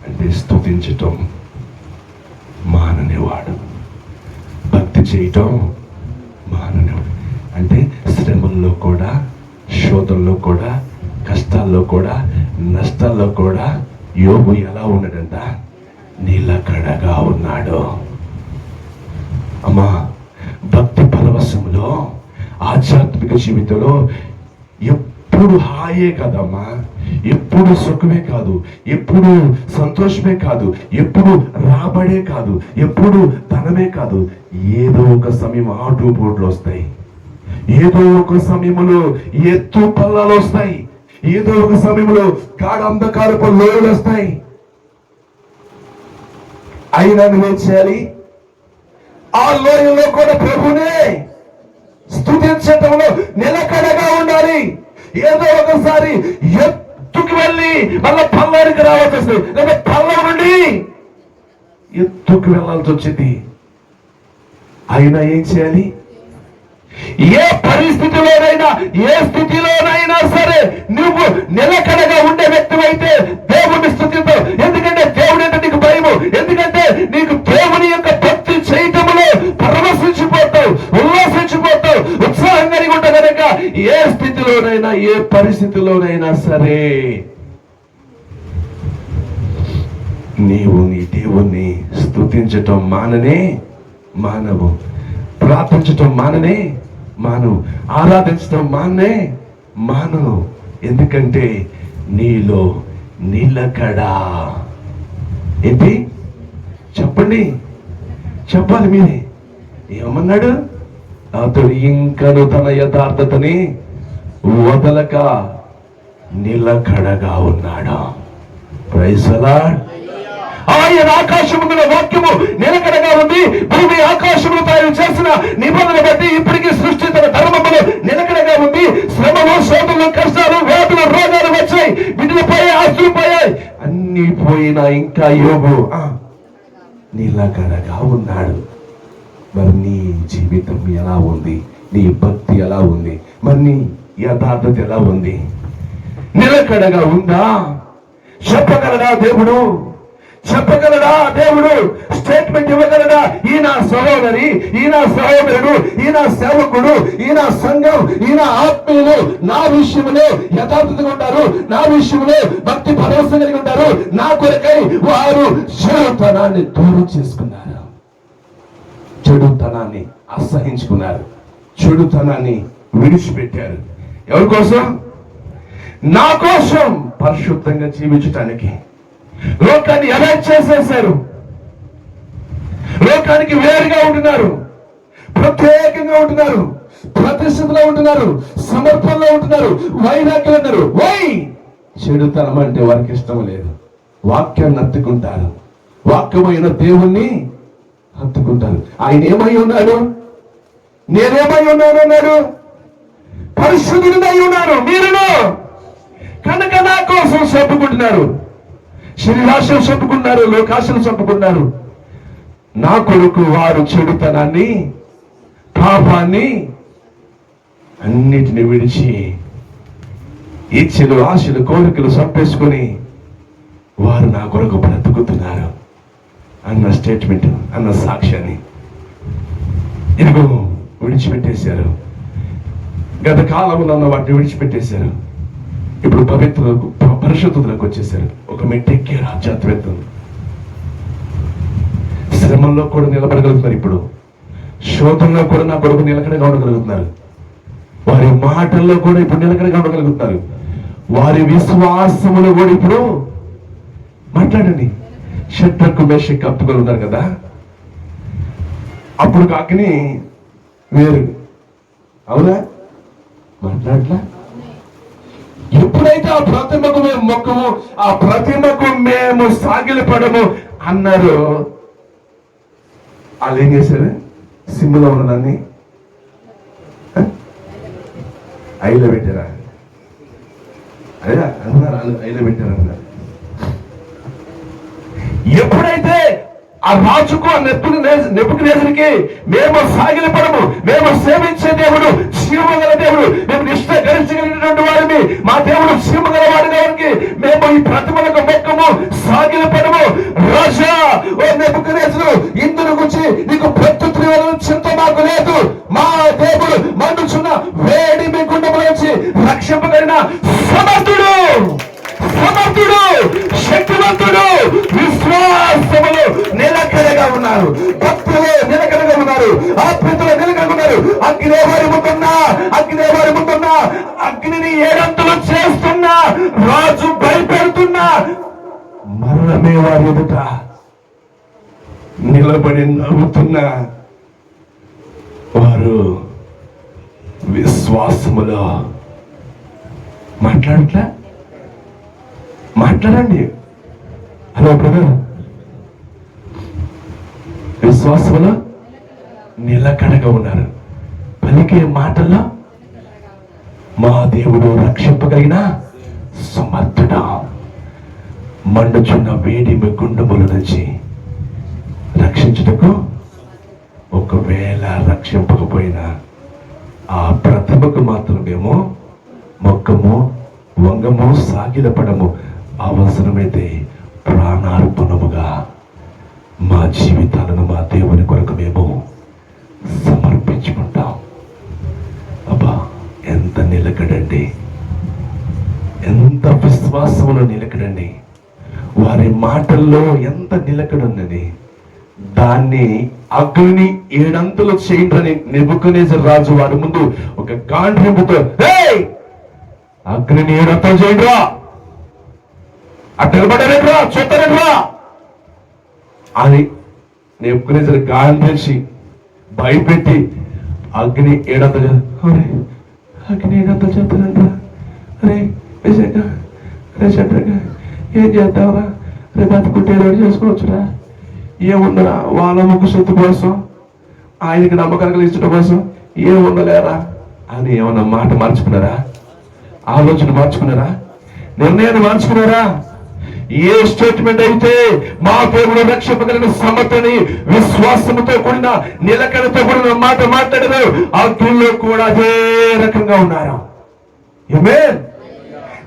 అంటే స్తుతించటం మాననేవాడు, భక్తి చేయటం మాననేవాడు. అంటే శ్రమల్లో కూడా, శోధనలో కూడా, కష్టాల్లో కూడా, నష్టాల్లో కూడా యోబు ఎలా ఉన్నాడంట? నిలకడగా ఉన్నాడు. అమ్మా, భక్తి పరవశంలో, ఆధ్యాత్మిక జీవితంలో ఎప్పుడు హాయే కదమ్మా, ఎప్పుడు సుఖమే కాదు, ఎప్పుడు సంతోషమే కాదు, ఎప్పుడు రాబడే కాదు, ఎప్పుడు ధనమే కాదు. ఏదో ఒక సమయం ఆటుపోట్లు వస్తాయి, ఏదో ఒక సమయంలో ఎత్తు పల్లాలు వస్తాయి, ఏదో ఒక సమయంలో గాఢ అంధకారపు లోయలు వస్తాయి. అయినా నువ్వేం చేయాలి? ఆ లోయలో కూడా ప్రభునే స్తుతించటంలో నిలకడగా ఉండాలి. ఏదో ఒకసారి ఎత్తుకు వెళ్ళి మళ్ళీ పల్లానికి రావాల్సి వస్తుంది, లేదా పల్లం నుండి ఎత్తుకు వెళ్ళాల్సి వచ్చింది. అయినా ఏం చేయాలి? ఏ పరిస్థితిలోనైనా, ఏ స్థితిలోనైనా సరే నువ్వు నిలకడగా ఉండే వ్యక్తివైతే దేవుని స్థుతితో. ఎందుకంటే దేవుడు అంటే నీకు భయము, ఎందుకంటే నీకు దేవుని యొక్క భక్తి చేయటంలో పరవశించిపోతావు, ఉల్లాసించిపోతావు, ఉత్సాహం కలిగి ఉంటావు కనుక ఏ స్థితిలోనైనా, ఏ పరిస్థితిలోనైనా సరే స్తుతించటం మానవు, ప్రార్థించటం మానవు, ఆరాధించటం మానవు. ఎందుకంటే నీలో నిలకడా. ఏంటి చెప్పండి, చెప్పాలి మీరే. ఏమన్నాడు? అతడు ఇంకను తన యథార్థతని వదలక నిలకడగా ఉన్నాడు. Praise the Lord. ఆయన ఆకాశమున వాక్యము నిలకడగా ఉంది. భూమి ఆకాశములు తయారు చేసిన నిబంధన బట్టి ఇప్పటికీ సృష్టి తన ధర్మములు నిలకడగా ఉంది. శ్రమలు, శోధనలు, కష్టాలు, వ్యాధులు, రోగాలు వచ్చాయి, వీటిని పోయాయి, ఆస్తులు పోయాయి, అన్ని పోయినా ఇంకా యోగు నిలకడగా ఉన్నాడు. మరి నీ జీవితం ఎలా ఉంది? నీ భక్తి ఎలా ఉంది? మరి నీ యథార్థత ఎలా ఉంది? నిలకడగా ఉందా? చెప్పగలడా దేవుడు? స్టేట్మెంట్ ఇవ్వగలడా? ఈయన సహోదరి, ఈయన సహోదరుడు, ఈయన సేవకుడు, ఈయన సంఘం, ఈయన ఆత్మీయులు నా విషయంలో యథార్థతగా ఉంటారు, నా విషయంలో భక్తి భరోసా కలిగి ఉంటారు, నా కొరకై వారు చెడుతనాన్ని దూరం చేసుకున్నారు, చెడుతనాన్ని అసహించుకున్నారు, చెడుతనాన్ని విడిచిపెట్టారు. ఎవరి కోసం? నా కోసం పరిశుద్ధంగా జీవించటానికి. లోకాన్ని అవాయిడ్ చేసేశారు, లోకానికి వేరుగా ఉంటున్నారు, ప్రత్యేకంగా ఉంటున్నారు, ప్రతిష్టలో ఉంటున్నారు, సమర్పణలో ఉంటున్నారు, వైరాగ్యం ఉన్నారు. చెడుతనం అంటే వారికి ఇష్టం లేదు. వాక్యాన్ని హత్తుకుంటారు, వాక్యమైన దేవుణ్ణి హత్తుకుంటారు. ఆయన ఏమై ఉన్నాడు? నేనేమై ఉన్నాను అన్నాడు? పరిశుద్ధుడై ఉన్నాను. మీరును కనుక నా కోసం చెప్పుకుంటున్నారు, శరీరాశలు చంపుకున్నారు, లోకాశలు చంపుకున్నారు. నా కొరకు వారు చెడుతనాన్ని, పాపాన్ని అన్నిటిని విడిచి ఇచ్చలు, ఆశలు, కోరికలు చంపేసుకొని వారు నా కొరకు బ్రతుకుతున్నారు అన్న స్టేట్మెంట్, అన్న సాక్ష్యాన్ని ఇదిగో విడిచిపెట్టేశారు. గత కాలంలో ఉన్న వాటిని విడిచిపెట్టేశారు. ఇప్పుడు పరిశుద్ధతలకు వచ్చేసారు. ఒక మెట్టెక్కారు ఆధ్యాత్మికత. శ్రమంలో కూడా నిలబడగలుగుతున్నారు. ఇప్పుడు శోధంలో కూడా నా కొడుకు నిలకడగా ఉండగలుగుతున్నారు. వారి మాటల్లో కూడా ఇప్పుడు నిలకడగా ఉండగలుగుతున్నారు. వారి విశ్వాసములు కూడా ఇప్పుడు మాట్లాడండి. షడ్రకు, మేషకు కప్పుకొని ఉన్నారు కదా, అప్పుడు కాకని వేరు. అవునా? మాట్లాడలా? ఎప్పుడైతే ఆ ప్రతిమకు మేము మొక్కము, ఆ ప్రతిమకు మేము సాగిలపడము అన్నారు, వాళ్ళు ఏం చేశారు? సిమ్ములో ఉన్నదాన్ని ఐలో పెట్టారా? అదే అన్నారు, ఐలో పెట్టారు అన్నారు. ఎప్పుడైతే ఆ రాజుకు, ఆ నెబుకద్నెజరుకి మేము సాగిలపడము, మేము సేవించే దేవుడు జీవగల దేవుడు, మేము నిష్ఠ గరిష్టగలిగినటువంటి వారిని, మా దేవుడు జీవగల వాడి దేవుడికి మేము ఈ ప్రతిమలకు మొక్కము, సాగిలపడము. రాజా, ఓ నెబుకద్నెజరు, ఇందును గురించి నీకు ప్రత్యుత్తరి చింత మాకు లేదు. మా దేవుడు మండుచున్న వేడి మీ గుండెముల నుంచి రక్షింపగలిగిన సమర్థుడు, శక్తివంతుడు. విశ్వాసములు నిలకడగా ఉన్నారు, భక్తులు నిలకడగా ఉన్నారు, ఆత్మీయతలు నిలకడగా ఉన్నారు. అగ్నివారి ముందున్నా అగ్నిని ఏడంతులు చేస్తున్నా, రాజు భయపెడుతున్నా, మరణమే వారి ఎదుట నిలబడి నవ్వుతున్నా వారు విశ్వాసములో మాట్లాడండి. హలో బ్రదర్, విశ్వాసంలో నిలకడగా ఉన్నారు. పలికే మాటల్లో మా దేవుడు రక్షింపగలిగిన సమర్థుడు. మండుచున్న వేడిమి గుండముల నుంచి రక్షించుటకు, ఒకవేళ రక్షింపకపోయినా ఆ ప్రతిభకు మాత్రమేమో మొక్కము, వంగము, సాగిలపడము, అవసరమైతే ప్రాణార్పణముగా మా జీవితాలను మా దేవుని కొరకు మేము సమర్పించుకుంటాం. అబ్బా, ఎంత నిలకడండి, ఎంత విశ్వాసములో నిలకడండి. వారి మాటల్లో ఎంత నిలకడున్నది. దాన్ని అగ్నిని 7 అంతలు చేయండి నెబుకద్నెజరు రాజు వారి ముందు ఒక గాండ్రింపుతో, అగ్నిని 7 అంతలు చేయండి రా, అటు నిలబడరేట్రా, చూస్తారేట్రా అని నెబుకద్నెజరు గాండ్రించి భయపెట్టి అగ్ని 7 అంతలు, అగ్ని 7 అంతలు చేస్తానంటరా, అరే చెప్పగా ఏం చేద్దాంరా, రేపు బతుకుంటే ఏదో చేసుకోవచ్చురా, ఏముందరా వాళ్ళ ముగ్గు సొత్తు కోసం ఆయనకి నమ్మకాలు కలిగించడం కోసం ఏముండలేరా అని ఏమన్నా మాట మార్చుకున్నారా? ఆలోచన మార్చుకున్నారా? నిర్ణయాన్ని మార్చుకున్నారా? ఏ స్టేట్మెంట్ అయితే మా దేవుడు రక్షింపగలిగిన సమతని విశ్వాసంతో కూడిన నిలకడతో కూడిన మాట మాట్లాడారు, అగ్నిలో కూడా అదే రకంగా ఉన్నారు. ఆమేన్.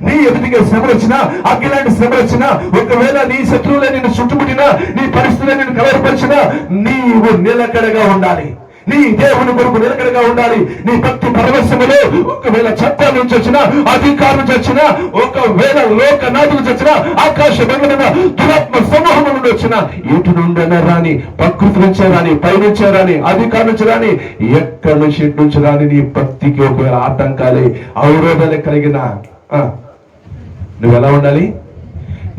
నీ ఎదుటిగా శ్రమలు వచ్చినా, అగ్గిలాంటి శ్రమలు వచ్చినా, ఒకవేళ నీ శత్రువులే నిన్ను చుట్టుముట్టినా, నీ పరిస్థితులే నిన్ను కలవరపరిచినా, నీవు నిలకడగా ఉండాలి. నీ దేవుని కొరకు నిలకడగా ఉండాలి. నీ భక్తి పరవశములో ఒకవేళ చట్టాల నుంచి వచ్చినా, అధికారుల నుంచి వచ్చినా, ఒకవేళ లోకనాథుల నుంచి వచ్చినా, ఆకాశ బంధున దురాత్మ సమూహం నుండి వచ్చినా, ఇటు నుండి రాని, ప్రకృతి నుంచే రాని, పైనుంచే రాని, అధికారుల నుంచి రాని, ఎక్కడి నుంచి ఇటు నుంచి రాని, నీ భక్తికి ఒకవేళ ఆటంకాలే అవరోధాలే కలిగిన నువ్వు ఎలా ఉండాలి?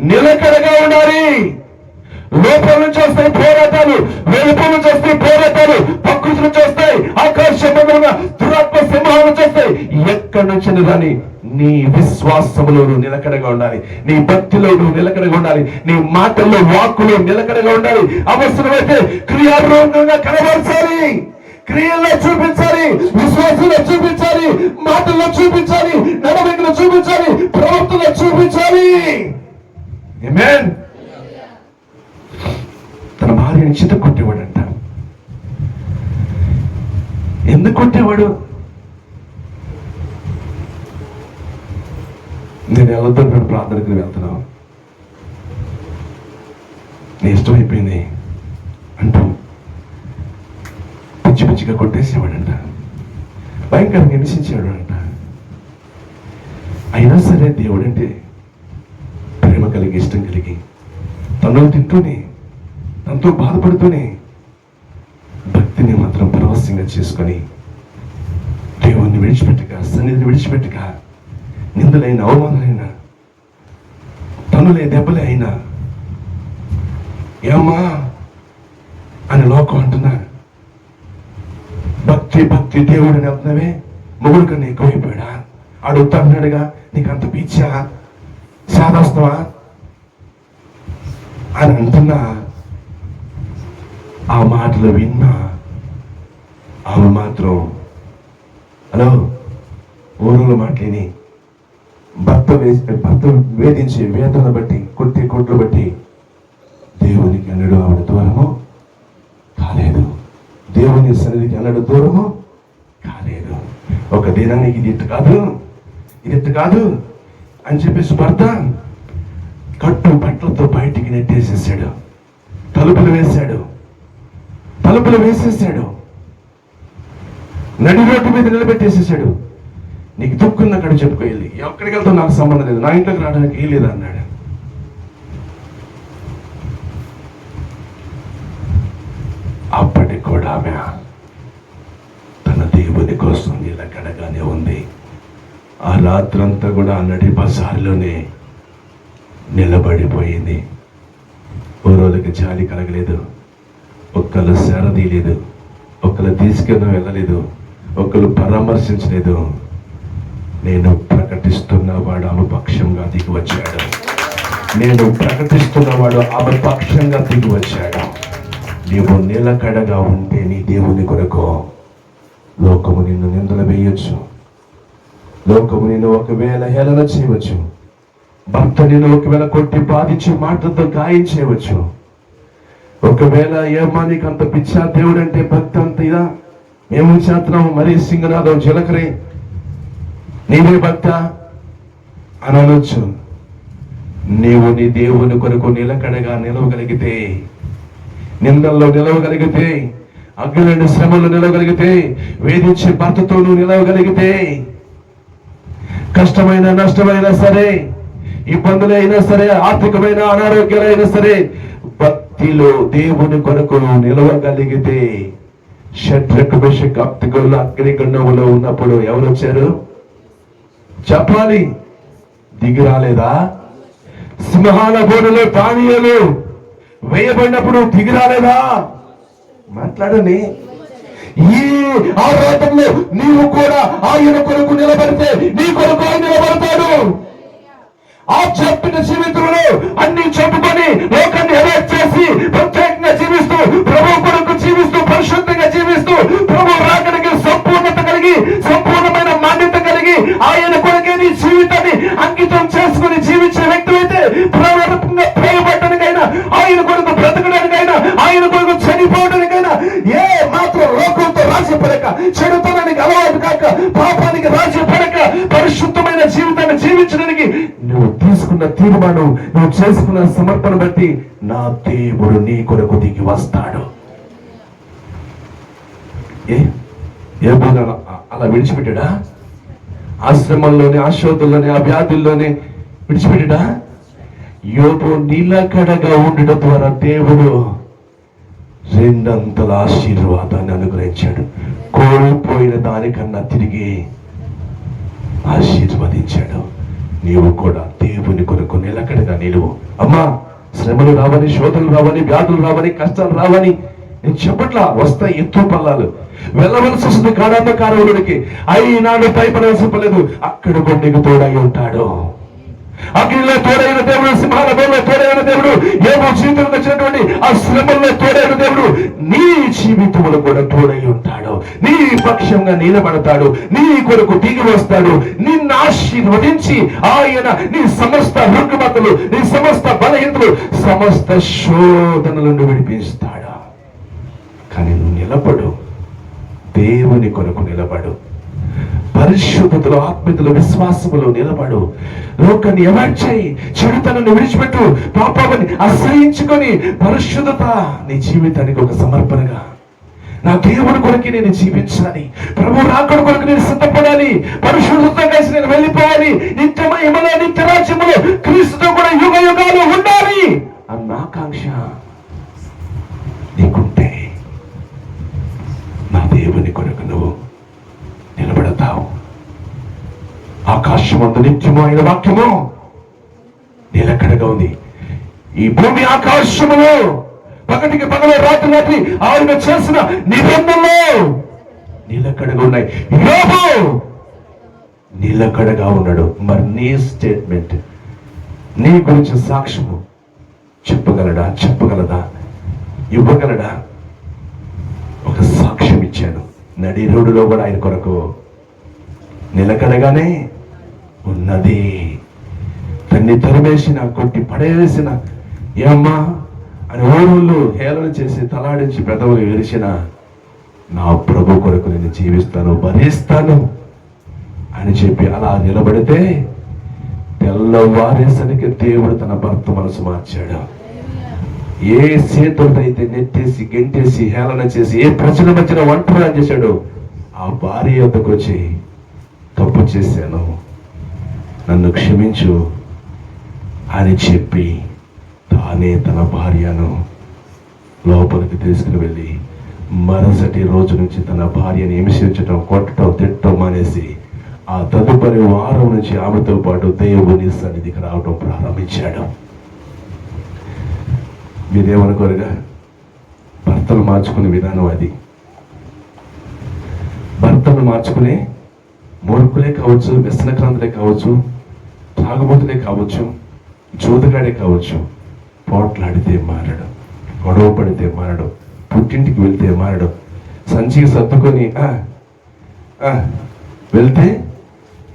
నిలకడగా ఉండాలి. లోపల నుంచి వస్తాయి పోరాటాలు, వెలుపల నుంచి వస్తాయి పోరాటాలు, ప్రకృతి నుంచి వస్తాయి, ఆకాశమైన దురాత్మ సింహాల నుంచి వస్తాయి, ఎక్కడి నుంచి రాని నీ విశ్వాసములో నువ్వు నిలకడగా ఉండాలి. నీ భక్తిలో నువ్వు నిలకడగా ఉండాలి. నీ మాటల్లో వాక్కులో నిలకడగా ఉండాలి. అవసరమైతే క్రియారూపంగా కనబరచాలి, క్రియల్లో చూపించాలి, విశ్వాసంలో చూపించాలి, మాటల్లో చూపించాలి, నడవడికలో చూపించాలి, ప్రవర్తనలో చూపించాలి. ఆమేన్. తన భార్యని చిత కొట్టేవాడంట. ఎందుకు కొట్టేవాడు? నేను వెళ్తాను, ప్రార్థనకు వెళ్తున్నావు, నీ ఇష్టం అయిపోయింది అంటూ పిచ్చి పిచ్చిగా కొట్టేసేవాడంట, భయంకరంగా హింసించేవాడంట. అయినా సరే దేవుడంటే ప్రేమ కలిగి, ఇష్టం కలిగి, తను తింటూనే, తనతో బాధపడుతూనే భక్తిని మాత్రం పరవశంగా చేసుకొని దేవుణ్ణి విడిచిపెట్టక, సన్నిధిని విడిచిపెట్టక, నిందలైన, అవమానాలైనా, తనులే, దెబ్బలే అయినా, ఏమ్మా అని లోకం అంటున్నా, భక్తి దేవుడిని వెళ్తున్నావే, మొగుడు కన్నా ఎక్కువైపోయాడా, అడుగుతా అన్నాడుగా, నీకు అంత పిచ్చా, సాధస్తావా అని అంటున్నా. ఆ మాటలు విన్నా ఆమె మాత్రం హలో ఊరులో మాటలేని భర్త వేధించే వేదన బట్టి, కొట్టే కొట్లు బట్టి దేవునికి అన్నడు ఆవిడ దూరము కాలేదు. దేవుని సన్నిధికి అన్నడు దూరము కాలేదు. ఒక దినానికి ఇది ఎత్తు కాదు అని చెప్పేసి భర్త కట్టు బట్టలతో బయటికి నెట్టేసేసాడు, తలుపులు వేసేసాడు, నడి రోడ్డు మీద నిలబెట్టేసేసాడు. నీకు దుఃఖున్న అక్కడ చెప్పుకో, వెళ్ళి ఎక్కడికి వెళ్తావు నాకు సంబంధం లేదు, నా ఇంట్లోకి రావడానికి వీలేదు అన్నాడు. అప్పటికి కూడా ఆమె తన దేవుని కోసం నిలకడగానే ఉంది. ఆ రాత్రంతా కూడా ఆ నడి బజారులోనే నిలబడిపోయింది. ఓ రోజుకి జాలి కలగలేదు, ఒక్కళ్ళు సేరదీయలేదు, ఒక్కళ్ళు తీసుకెళ్ళి వెళ్ళలేదు, ఒక్కళ్ళు పరామర్శించలేదు. నేను ప్రకటిస్తున్నవాడు ఆమె పక్షంగా దిగి వచ్చాడు. నీవు నిలకడగా ఉంటే నీ దేవుని కొరకు లోకము నిన్ను నిందలు వేయొచ్చు, లోకము నిన్ను ఒకవేళ హేళన చేయవచ్చు, భర్త నిన్ను ఒకవేళ కొట్టి బాధించి మాటలతో గాయం చేయవచ్చు. ఒకవేళ ఏమా నీకు అంత పిచ్చా, దేవుడు అంటే భక్తి అంత ఇదా, మేము చేస్తున్నాము మరీ సింగనాథం చిలకరే, నీవే భక్త అని అనొచ్చు. నీవు నీ దేవుని కొరకు నిలకడగా నిలవగలిగితే, నిందల్లో నిలవగలిగితే, అగ్నిలోని శ్రమలో నిలవగలిగితే, వేధించే భర్తతో నువ్వు నిలవగలిగితే, కష్టమైన నష్టమైనా సరే, ఇబ్బందులైనా సరే, ఆర్థికమైన అనారోగ్యాలైనా సరే, భక్తి భక్తిలో దేవుని కొరకు నిలవగలిగితే, షడ్రకు మెషకు అబ్దెగోలు అగ్నిగుండంలో ఉన్నప్పుడు ఎవరు వచ్చారు చెప్పాలి? దిగి రాలేదా? సింహాల బోనులో పానీయాలు వేయబడినప్పుడు దిగి రాలేదా? మాట్లాడండి. ఈ ఆరాధనలో నీవు కూడా ఆయన కొరకు నిలబడితే నీ కొరకు ఆయన నిలబడతాడు. ఆధ్యాత్మిక జీవితంలో అన్ని చెప్పుకొని లోకాన్ని అవాయిడ్ చేసి ప్రత్యేకంగా జీవిస్తూ, ప్రభు కొరకు జీవిస్తూ, పరిశుద్ధంగా జీవిస్తూ, ప్రభు రాకడికి సంపూర్ణత కలిగి, సంపూర్ణమైన మాన్యత కలిగి, ఆయన కొరకే నీ జీవితాన్ని అంకితం చేసుకుని జీవించిన వ్యక్తులైతే ప్రారంభంగా ప్రేమపడడానికైనా, ఆయన కొరకు బ్రతకడానికైనా, ఆయన కొరకు చనిపోవడానికైనా ఏ మాత్రం లోకంతో రాజీపడక, చెడుతనానికి అలవాటు కాక, పాపానికి రాజీపడక, పరిశుద్ధమైన జీవితాన్ని జీవించడానికి నువ్వు తీసుకున్న తీర్మానం, నువ్వు చేసుకున్న సమర్పణ బట్టి నా దేవుడు నీ కొరకు దిగి వస్తాడు. ఏ అలా విడిచిపెట్టాడా? ఆశ్రమంలోనే, ఆశోధంలోనే, ఆ వ్యాధుల్లోనే విడిచిపెట్టాడా? యోబు నిలకడగా ఉండడం ద్వారా దేవుడు రెండంతల ఆశీర్వాదాన్ని అనుగ్రహించాడు. కోల్పోయిన దానికన్నా తిరిగి ఆశీర్వదించాడు. నీవు కూడా దేవుని కొరకు నిలకడగా నిలువు. అమ్మా, శ్రమలు రావని, శోధనలు రావని, వ్యాధులు రావని, కష్టాలు రావని నేను చెప్పట్లా. వస్తాయి ఎత్తు పల్లాలు, వెళ్ళవలసి వస్తుంది కాడాంధకారంలోనికి. అయినాడు భయపడవలసిపోలేదు. అక్కడ కూడా నీకు తోడై ఉంటాడు. అగ్నిలో తోడైన దేవుడు, సింహాల బోనులో తోడైన దేవుడు, యోబు జీవితంలో వచ్చినటువంటి ఆ శ్రమల్లో తోడైన దేవుడు నీ జీవితంలో కూడా తోడై ఉంటాడు. నీ పక్షంగా నిలబడతాడు. నీ కొరకు దిగి వస్తాడు. నిన్ను ఆశీర్వదించి ఆయన నీ సమస్త రుగ్మతలు, నీ సమస్త బలహీనతలు, సమస్త శోధనలను విడిపిస్తాడు. కానీ నువ్వు నిలబడు, దేవుని కొరకు నిలబడు, పరిశుద్ధతలో, ఆత్మీయతలో, విశ్వాసములో నిలబడు. లోకాన్ని అవాయిడ్ చేయి, చెడుతనాన్ని విడిచిపెట్టు, పాపాన్ని అసహించుకొని పరిశుద్ధత నీ జీవితానికి ఒక సమర్పణగా, నా దేవుడి కొరకు నేను జీవించాలి, ప్రభు రాకడ కొరకు నేను సిద్ధపడాలి, పరిశుద్ధత కలిసి నేను వెళ్ళిపోవాలి, నిత్యమయములో, నిత్య రాజ్యములో క్రీస్తుతో కూడా యుగ యుగాలు ఉండాలి అన్న ఆకాంక్ష నీకుంటే నా దేవుని కొరకు నువ్వు నిలబడతావు. ఆకాశమందు నిత్యము ఆయన వాక్యము నిలకడగా ఉంది. ఈ భూమి ఆకాశములో పగటికి పగలు, రాత్రి రాత్రి ఆయన చేసిన నిబంధనలు నిలకడగా ఉన్నాయి. యోబు నిలకడగా ఉన్నాడు. మరి నీ స్టేట్మెంట్, నీ గురించి సాక్ష్యము చెప్పగలడా? చెప్పగలదా? ఇవ్వగలడా? ఒక సాక్ష్యం ఇచ్చాను. నడి రోడ్డులో కూడా ఆయన కొరకు నిలకడగానే ఉన్నది. తన్ని తరిమేసిన, కొట్టి పడేసిన, ఏమ్మా అని ఊరుళ్ళు హేళన చేసి తలాడించి పెదవులు విరిచిన, నా ప్రభు కొరకు నేను జీవిస్తాను, భరిస్తాను అని చెప్పి అలా నిలబడితే తెల్లవారేసరికి దేవుడు తన భర్త మనసు మార్చాడు. ఏ చేతులతో అయితే నెట్టేసి, గెంటేసి, హేళన చేసి, ఏ ప్రజల మధ్యన ఒంటరిగా చేశాడు, ఆ భార్య వద్దకు వచ్చి తప్పు చేశాను, నన్ను క్షమించు అని చెప్పి తానే తన భార్యను లోపలికి తీసుకుని వెళ్ళి మరుసటి రోజు నుంచి తన భార్యను హింసించటం, కొట్టడం, తిట్టడం మానేసి ఆ తదుపరి వారం నుంచి ఆమెతో పాటు దేవుని సన్నిధికి రావడం ప్రారంభించాడు. మీరేమనుకోరుగా? భర్తలు మార్చుకునే విధానం అది. భర్తను మార్చుకునే మూర్ఖులే కావచ్చు, వ్యసనక్రాంతులే కావచ్చు, తాగుబోతులే కావచ్చు, జోదగాడే కావచ్చు, పోట్లాడితే మారడు, గొడవ పడితే మారడు, పుట్టింటికి వెళ్తే మారడు, సంచికి సర్దుకొని వెళ్తే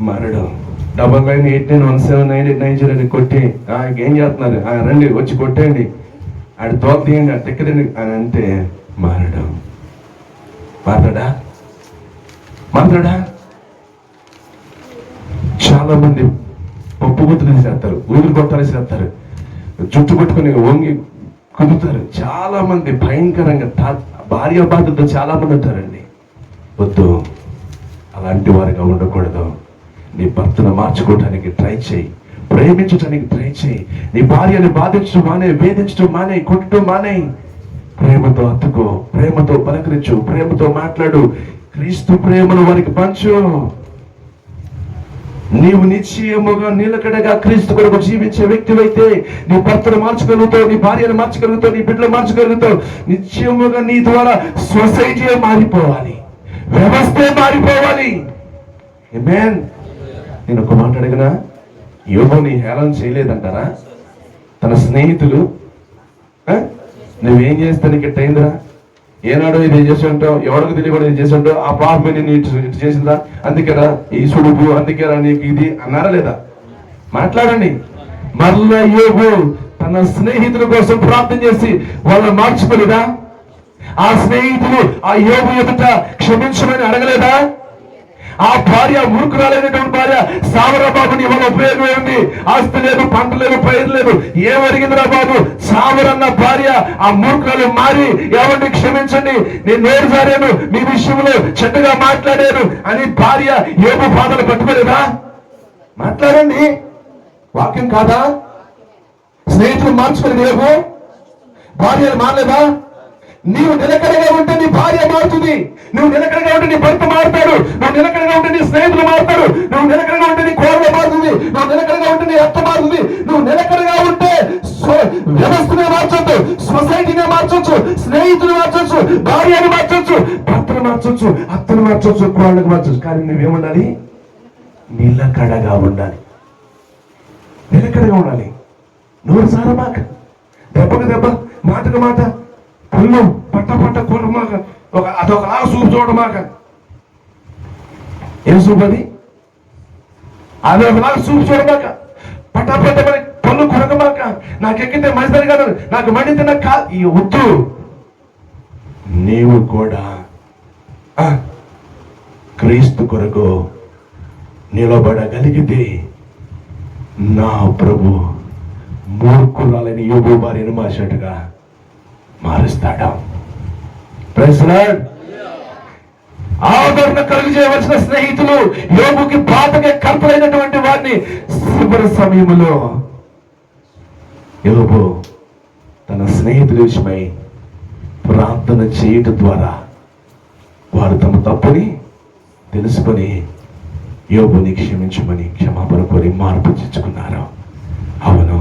మారడు. 99917989 కొట్టి ఏం చేస్తున్నారు, రండి వచ్చి కొట్టేయండి, ఆడు తోలు తీయండి, ఆ తెక్కదండి అని అంటే మారడు. మాట్లాడా? చాలా మంది పప్పు గుర్తులు చేస్తారు, ఊపిరి కొట్టాలి చేస్తారు, జుట్టు పట్టుకుని వంగి కుదుతారు. చాలా మంది భయంకరంగా భార్య బాధతో చాలా మంది ఉంటారండి. వద్దు, అలాంటి వారిగా ఉండకూడదు. నీ భర్తను మార్చుకోవడానికి ట్రై చేయి. ప్రేమించడానికి ట్రై చేయి. నీ భార్యని బాధించడం మానే, వేధించడం మానే, కొట్టడం మానే. ప్రేమతో అత్తుకో, ప్రేమతో పలకరించు, ప్రేమతో మాట్లాడు. క్రీస్తు ప్రేమను వారికి పంచు. నీవు నిశ్చయముగా నిలకడగా క్రీస్తు కొరకు జీవించే వ్యక్తివైతే నీ భర్తను మార్చగలుగుతావు, నీ భార్యను మార్చగలుగుతావు, నీ బిడ్డలు మార్చగలుగుతావు. నిశ్చయముగా నీ ద్వారా సొసైటీ మారిపోవాలి, వ్యవస్థే మారిపోవాలి. ఆమేన్. నేను ఒక మాట అడిగినా, యోబుని హేళన చేయలేదంటారా తన స్నేహితులు? నువ్వేం చేస్తే నీకు ఎట్టయిందిరా, ఏనాడు ఇది చేసి ఉంటావు, ఎవరికి తెలియకుండా ఇది చేసి ఉంటావు, ఆ పాప నేను ఇటు చేసిందా, అందుకేరా ఈ సుడుపు, అందుకేరా నీకు ఇది అన్నారా లేదా? మాట్లాడండి. మరలా యోబు తన స్నేహితుల కోసం ప్రార్థన చేసి వాళ్ళని మార్చుకోలేదా? ఆ స్నేహితులు ఆ యోబు ఎదుట క్షమించమని అడగలేదా? ఆ భార్య, మూర్ఖురాలైనటువంటి భార్య, సావరా బాబు నీ వల్ల ఉపయోగం ఏమిటి, ఆస్తి లేదు, పంట లేదు, పైరు లేదు, ఏమడిగిందిరా బాబు, సావరన్న భార్య ఆ మూర్ఖురాలు మారి ఎవరిని క్షమించండి, నేను నోరు జారాను, మీ విషయంలో చెడ్డగా మాట్లాడాను అని భార్య యోబు బాధలు పట్టుకోలేదా? మాట్లాడండి. వాక్యం కాదా? స్నేహితులు మార్చుకోలేదు యోబు, భార్యలు మారలేదా? నీవు నిలకడగా ఉంటే నీ భార్య మారుతుంది, నువ్వు నిలకడగా ఉంటే నీ భర్త మారుతాడు, నువ్వు నిలకడగా ఉంటే నీ స్నేహితులు మారుతాడు, నువ్వు నిలకడగా ఉంటే నీ కోడలు మారుతుంది, నువ్వు నిలకడగా ఉంటే నీ అత్త మారుతుంది. నువ్వు నిలకడగా ఉంటే వ్యవస్థనే మార్చొచ్చు, సొసైటీనే మార్చొచ్చు, స్నేహితులు మార్చొచ్చు, భార్యను మార్చొచ్చు, భర్తను మార్చొచ్చు, అత్తను మార్చొచ్చు, కోళ్ళకు మార్చొచ్చు. కానీ నువ్వేముండాలి? నిలకడగా ఉండాలి, నిలకడగా ఉండాలి. నోరు సారమాక, దెబ్బకు దెబ్బ, మాటకు మాట, పళ్ళు పట్ట పట్ట కొరమాక, అదొకలా సూపు చూడమాక. ఏం సూప్ అది? అదొకలా సూపు చూడమాక, పట్ట పట్ట పళ్ళు కొరకమాక. నాకు ఎక్కితే మంచిదని కాదు, నాకు మండితే నాకు కా ఈ వద్దు. నీవు కూడా క్రీస్తు కొరకు నిలబడగలిగితే నా ప్రభు మూర్ఖురాలని యోబు భార్యను మార్చేట్టుగా మారుస్తాడు. Praise the Lord. ఆదరణ కలుగు చేయవలసిన స్నేహితులు యోబుకి బాధగా కల్పలైనటువంటి వారిని చివరి సమయంలో యోబు తన స్నేహితుల విషయమై ప్రార్థన చేయటం ద్వారా వారు తమ తప్పుని తెలుసుకొని యోబుని క్షమించమని క్షమాపణ కోరి మార్పు తెచ్చుకున్నారు. అవును,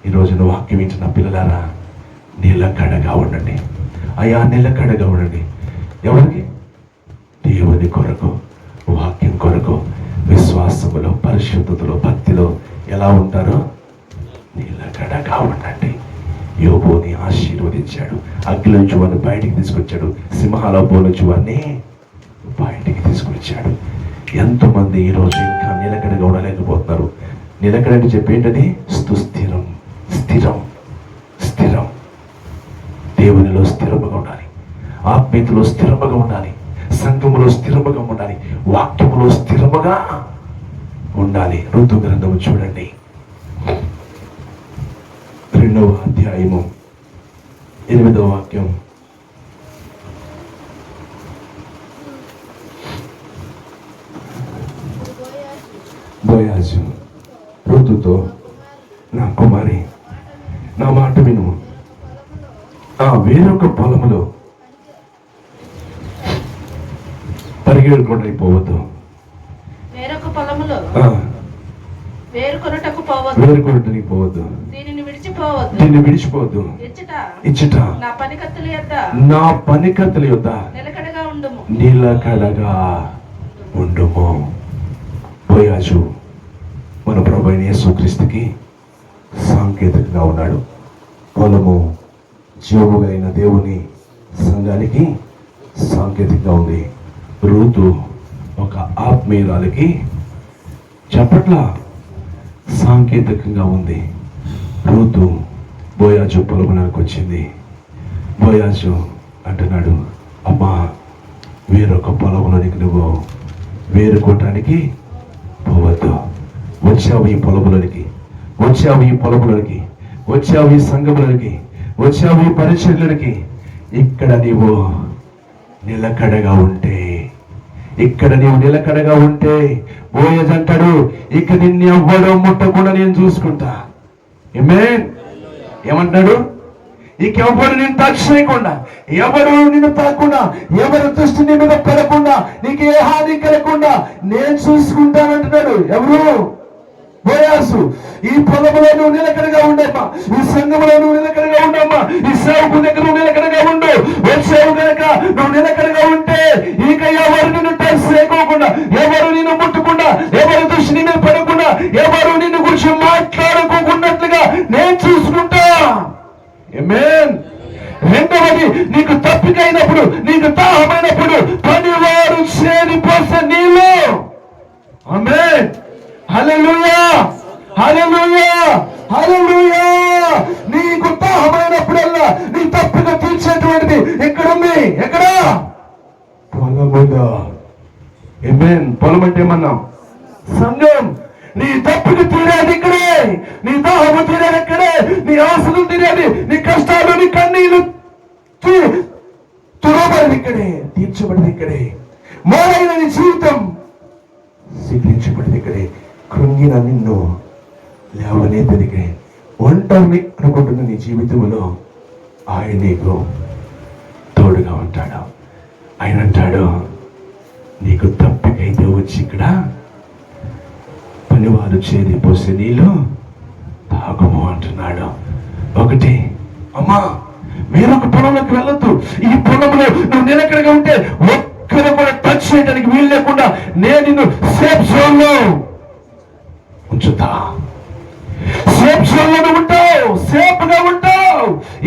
ఈరోజు నువ్వు వాక్యం ఇచ్చిన పిల్లలారా, నిలకడగా ఉండండి అయ్యా, నిలకడగా ఉండండి. ఎవరికి? దేవుని కొరకు, వాక్యం కొరకు, విశ్వాసములో, పరిశుద్ధతలో, భక్తిలో ఎలా ఉంటారో నిలకడగా ఉండండి. యోబుని ఆశీర్వదించాడు, అగ్నిలో వారిని బయటికి తీసుకొచ్చాడు, సింహాల పోలొచ్చు వారిని బయటికి తీసుకొచ్చాడు. ఎంతోమంది ఈరోజు ఇంకా నిలకడగా ఉండలేకపోతున్నారు. నిలకడ అంటే చెప్పేంటది? సుస్థిరం, స్థిరం, స్థిరం. దేవునిలో స్థిరముగా ఉండాలి, ఆత్మీయతలో స్థిరముగా ఉండాలి, సంఘములో స్థిరముగా ఉండాలి, వాక్యములో స్థిరముగా ఉండాలి. ఋతు గ్రంథము చూడండి, 2వ అధ్యాయము 8వ వాక్యం. బోయాజు ఋతుతో, నా కుమారి, నా మాట విను, వేరొక పొలములో పరిగెడుకుంటూ పోవద్దు, వేరొక పొలములో వేరుకొనుటకు పోవద్దు, దీనిని విడిచిపోవద్దు, ఇచ్చట నా పనికత్తుల యొద్ద నిలకడగా ఉండుము. బోయాజు మన ప్రభు అయిన యేసుక్రీస్తుకి సాంకేతికంగా ఉన్నాడు. పొలము జీవముగైన దేవుని సంఘానికి సాంకేతికంగా ఉంది. రూతు ఒక ఆత్మీయురాలికి చెప్పట్ల సాంకేతికంగా ఉంది. రూతు బోయాజు పొలమునకు వచ్చింది. బోయాజు అంటున్నాడు, అమ్మా, వేరొక పొలములోనికి నువ్వు వేరుకోవటానికి పోవద్దు. వచ్చావు ఈ పొలములోనికి, వచ్చావు ఈ పొలములోనికి, వచ్చావు ఈ సంఘములోనికి, వచ్చావు ఈ పరిచర్యలకి. ఇక్కడ నీవు నిలకడగా ఉంటే ఇక్కడ నీవు నిలకడగా ఉంటే బోయజ్ అంటాడు, ఇక నిన్ను ఎవ్వడో ముట్టకుండా నేను చూసుకుంటా. ఆమేన్. ఏమంటాడు? ఇక ఎవరు నిన్ను టచ్ చేయకుండా, ఎవరు నిన్ను తాకుండా, ఎవరు దృష్టి నీ మీద పడకుండా, నీకు ఏ హాని కలగకుండా నేను చూసుకుంటానంటున్నాడు. ఎవరు? బోయాసు. ఈ పొలంలో నువ్వు నిలకడగా ఉండమ్మా, ఈ సంఘంలో నువ్వు నిలకడగా ఉండమ్మా, ఈ సేవకు దగ్గర నువ్వు నిలకడగా ఉండు. వచ్చేవు కనుక నువ్వు నిలకడగా ఉంటే ఇక ఎవరు నిన్ను టచ్ చేయకోకుండా, ఎవరు నిన్ను ముట్టకుండా, ఎవరు దృష్టి నీ మీద పడకుండా, ఎవరు నిన్ను గురించి మాట్లాడుకోకున్నట్లుగా నేను చూసుకుంటా. ఆమేన్. రెండవది, నీకు తప్పిక అయినప్పుడు, నీకు దాహమైనప్పుడు పనివారు చేరిపోసే నీళ్ళు. ఆమేన్. హల్లెలూయా, హల్లెలూయా, హల్లెలూయా. నీకు దాహమైనప్పుడల్లా నీ తప్పిక తీర్చేటువంటిది ఎక్కడుంది? ఎక్కడ? పొలములో. ఆమేన్. పొలం అంటే ఏమన్నాం? సంఘం. నీ తప్పుకు తీరేది ఇక్కడే, నీ దాహము తీరేది ఇక్కడే, నీ ఆశలు తీరేది, నీ కష్టాలు, నీ కన్నీళ్లు తురబడి ఇక్కడే, తీర్చబడింది ఇక్కడే. మోడైన నీ జీవితం సిద్ధించబడింది ఇక్కడే. కృంగిన నిన్ను లేవనేది ఇక్కడే. ఒంటరిని అనుకుంటున్న నీ జీవితంలో ఆయన నీకు తోడుగా ఉంటాడు. ఆయన అంటాడు, నీకు తప్పికైతే వచ్చి ఇక్కడ పనివారు చేరిపోసే నీళ్ళు తాగము అంటున్నాడు. ఒకటి, అమ్మా వేరొక పొలంలోకి వెళ్ళొద్దు. ఈ పొలంలో నువ్వు నిలకడగా ఉంటే ఒక్కరు కూడా టచ్ చేయడానికి వీలు లేకుండా నేను నిన్ను సేఫ్ జోన్ లో ఉంచుతా. సేఫ్ జోన్ లో ఉంటావు, సేఫ్ గా ఉంటావు.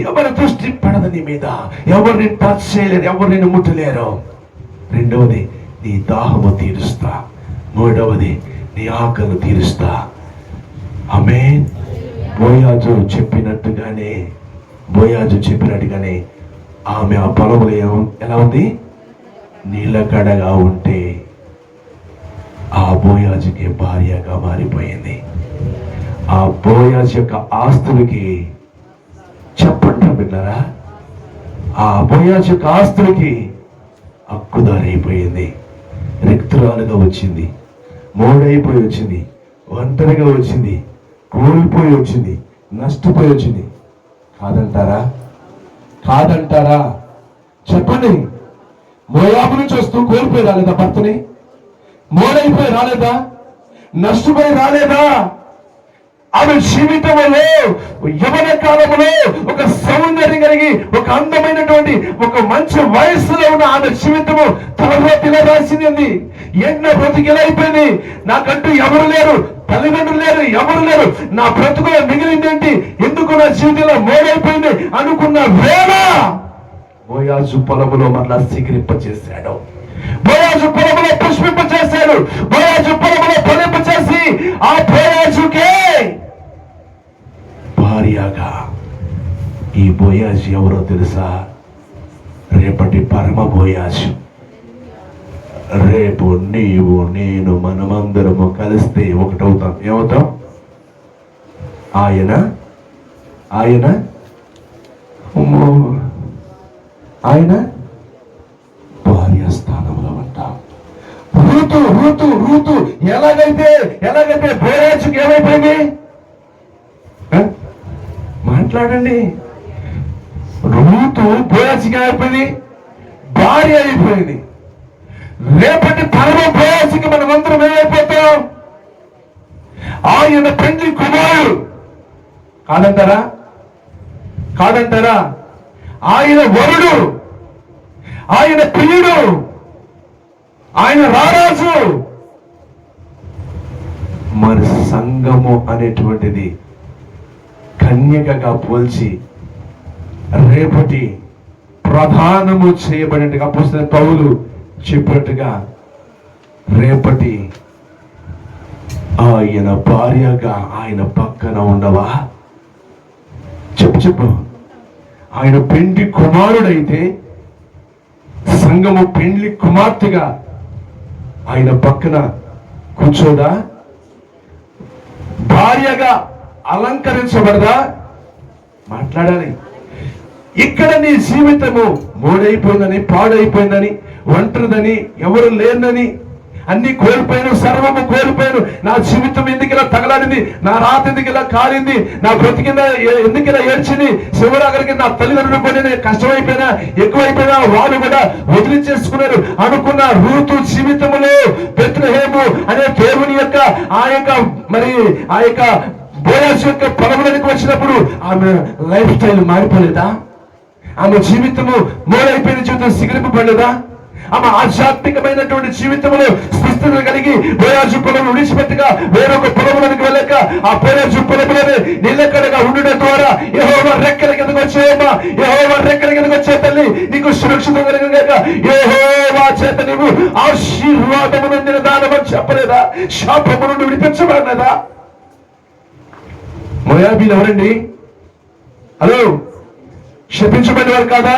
ఎవరి దృష్టి పడదు నీ మీద, ఎవరిని టచ్ చేయలేరు, ఎవరు నిన్ను ముట్టలేరు. రెండవది, నీ దాహము తీరుస్తా. మూడవది, నీ ఆకలి తీరుస్తా. ఆమేన్. బోయాజు చెప్పినట్టుగానే ఆమె ఆ పొలంలో ఎలా ఉంది? నీలకడగా ఉంటే ఆ బోయాజుకి భార్యగా మారిపోయింది. ఆ బోయాజు యొక్క ఆస్తులకి, చెప్పండి విన్నారా, ఆ బోయాజు యొక్క ఆస్తులకి హక్కుదారైపోయింది. రిక్తురాలుగా వచ్చింది, మోడైపోయి వచ్చింది, ఒంటరిగా వచ్చింది, కోల్పోయి వచ్చింది, నష్టపోయి వచ్చింది. కాదంటారా? కాదంటారా? చెప్పండి. మోయాబు నుంచి వస్తూ కోల్పోయి రాలేదా భర్తని? మోడైపోయి రాలేదా? నష్టపోయి రాలేదా? ఆమె జీవితంలో యవన కాలంలో ఒక సౌందర్యం కలిగి, ఒక అందమైనటువంటి, ఒక మంచి వయస్సులో ఉన్న ఆమె జీవితము తర్వాత ఇలా రాసింది. ఏంటి నా బ్రతుకు ఎలా అయిపోయింది? నాకంటూ ఎవరు లేరు, తల్లిదండ్రులు లేరు, ఎవరు లేరు, నా బ్రతుకులో మిగిలింది ఏంటి? ఎందుకు నా జీవితంలో మోడైపోయింది అనుకున్న వేళ బోయాజు పొలములో మరలా సిగిరింప చేశాడు. బోయాజు పొలములో పుష్పింప చేశాడు. బోయాజు పొలములో ఫలింప చేసి ఆ బోయాజుకే భార్యగా. ఈ బోయాజు ఎవరో తెలుసా? రేపటి పరమ బోయాజు. రేపు నీవు నేను మనమందరము కలిస్తే ఒకటవుతాం. ఏమవుతాం? ఆయన భార్య స్థానంలో ఉంటాం. రూతు ఎలాగైతే బోయాజుకి ఏమైపోయింది? మాట్లాడండి. రూతు బోయాజుకి ఏమైపోయింది? భార్య అయిపోయింది. రేపటి పరమ బోయాజుకి మనమందరం ఏమైపోతాం? ఆయన పెండ్లి కుమారుడు. కాదంటారా? ఆయన వరుడు, ఆయన ప్రియుడు, ఆయన రారాజు. మరి సంఘము అనేటువంటిది కన్యకగా పోల్చి రేపటి ప్రధానము చేయబడినట్టుగా అపోస్తలుడైన పౌలు చెప్పినట్టుగా రేపటి ఆయన భార్యగా ఆయన పక్కన ఉండవా? చెప్పు. ఆయన పెండ్లి కుమారుడైతే సంఘము పెండ్లి కుమార్తెగా ఆయన పక్కన కూర్చోదా? భార్యగా అలంకరించబడదా? మాట్లాడాలి. ఇక్కడ నీ జీవితము మోడైపోయిందని, పాడైపోయిందని, ఒంటరిదని, ఎవరు లేనని, అన్ని కోల్పోయాను, సర్వము కోల్పోయాను, నా జీవితం ఎందుకు ఇలా తగలాడింది, నా రాత ఎందుకు ఇలా కాలింది, నా బ్రతికింద ఎందుకు ఇలా ఏడ్చింది, శివరాగరికి నా తల్లిదండ్రులు కూడా కష్టమైపోయినా ఎక్కువైపోయినా వాళ్ళు కూడా వదిలించేసుకున్నారు అనుకున్న రూతు జీవితంలో బెత్లెహేము అనే దేవుని యొక్క ఆ యొక్క బోయాజు యొక్క పొలంలోనికి వచ్చినప్పుడు ఆమె లైఫ్ స్టైల్ మారిపోలేదా? ఆమె జీవితము మోడైపోయిన జీవితం సిగిరింపబడలేదా? ఆమె ఆధ్యాత్మికమైనటువంటి జీవితంలో స్థితిని కలిగి బోయాజు పొలం విడిచిపెట్టగా వేరొక పొలంలోనికి వెళ్ళక ఆ బోయాజు పొలంలోనే నిలకడగా ఉండడం ద్వారా యెహోవా రెక్కల కిందకు వచ్చేయమ్మా, యెహోవా రెక్కల కిందకు వచ్చే తల్లి నీకు సురక్షితం కలిగక యెహోవా చేత నీవు ఆశీర్వాదము నొందిన దానమని చెప్పలేదా? శాపము నుండి విడిపించబడలేదా? మోయాబీలు ఎవరండి? హలో, శపించబడిన వారు కాదా?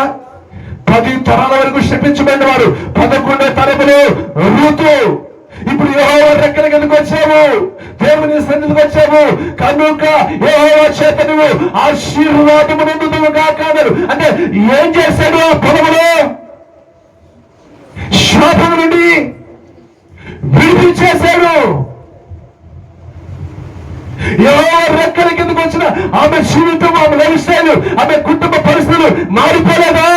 10 తరాల వరకు శపించబడిన వారు. 11వ తరములో రూతు. ఇప్పుడు యెహోవా రెక్కల కిందకు వచ్చావు, దేవుని సన్నిధికి వచ్చావు కనుక యెహోవా చేత నువ్వు ఆశీర్వాదము నొందుదువు గాక అన్నారు. అంటే ఏం చేశాడు? ఆ పొలములో శాపము నుండి విడిపించేశాడు. యెహోవా రెక్కల కిందకు వచ్చిన ఆమె జీవితం, ఆమె లైఫ్ స్టైల్, ఆమె కుటుంబ పరిస్థితులు మారిపోలేదా?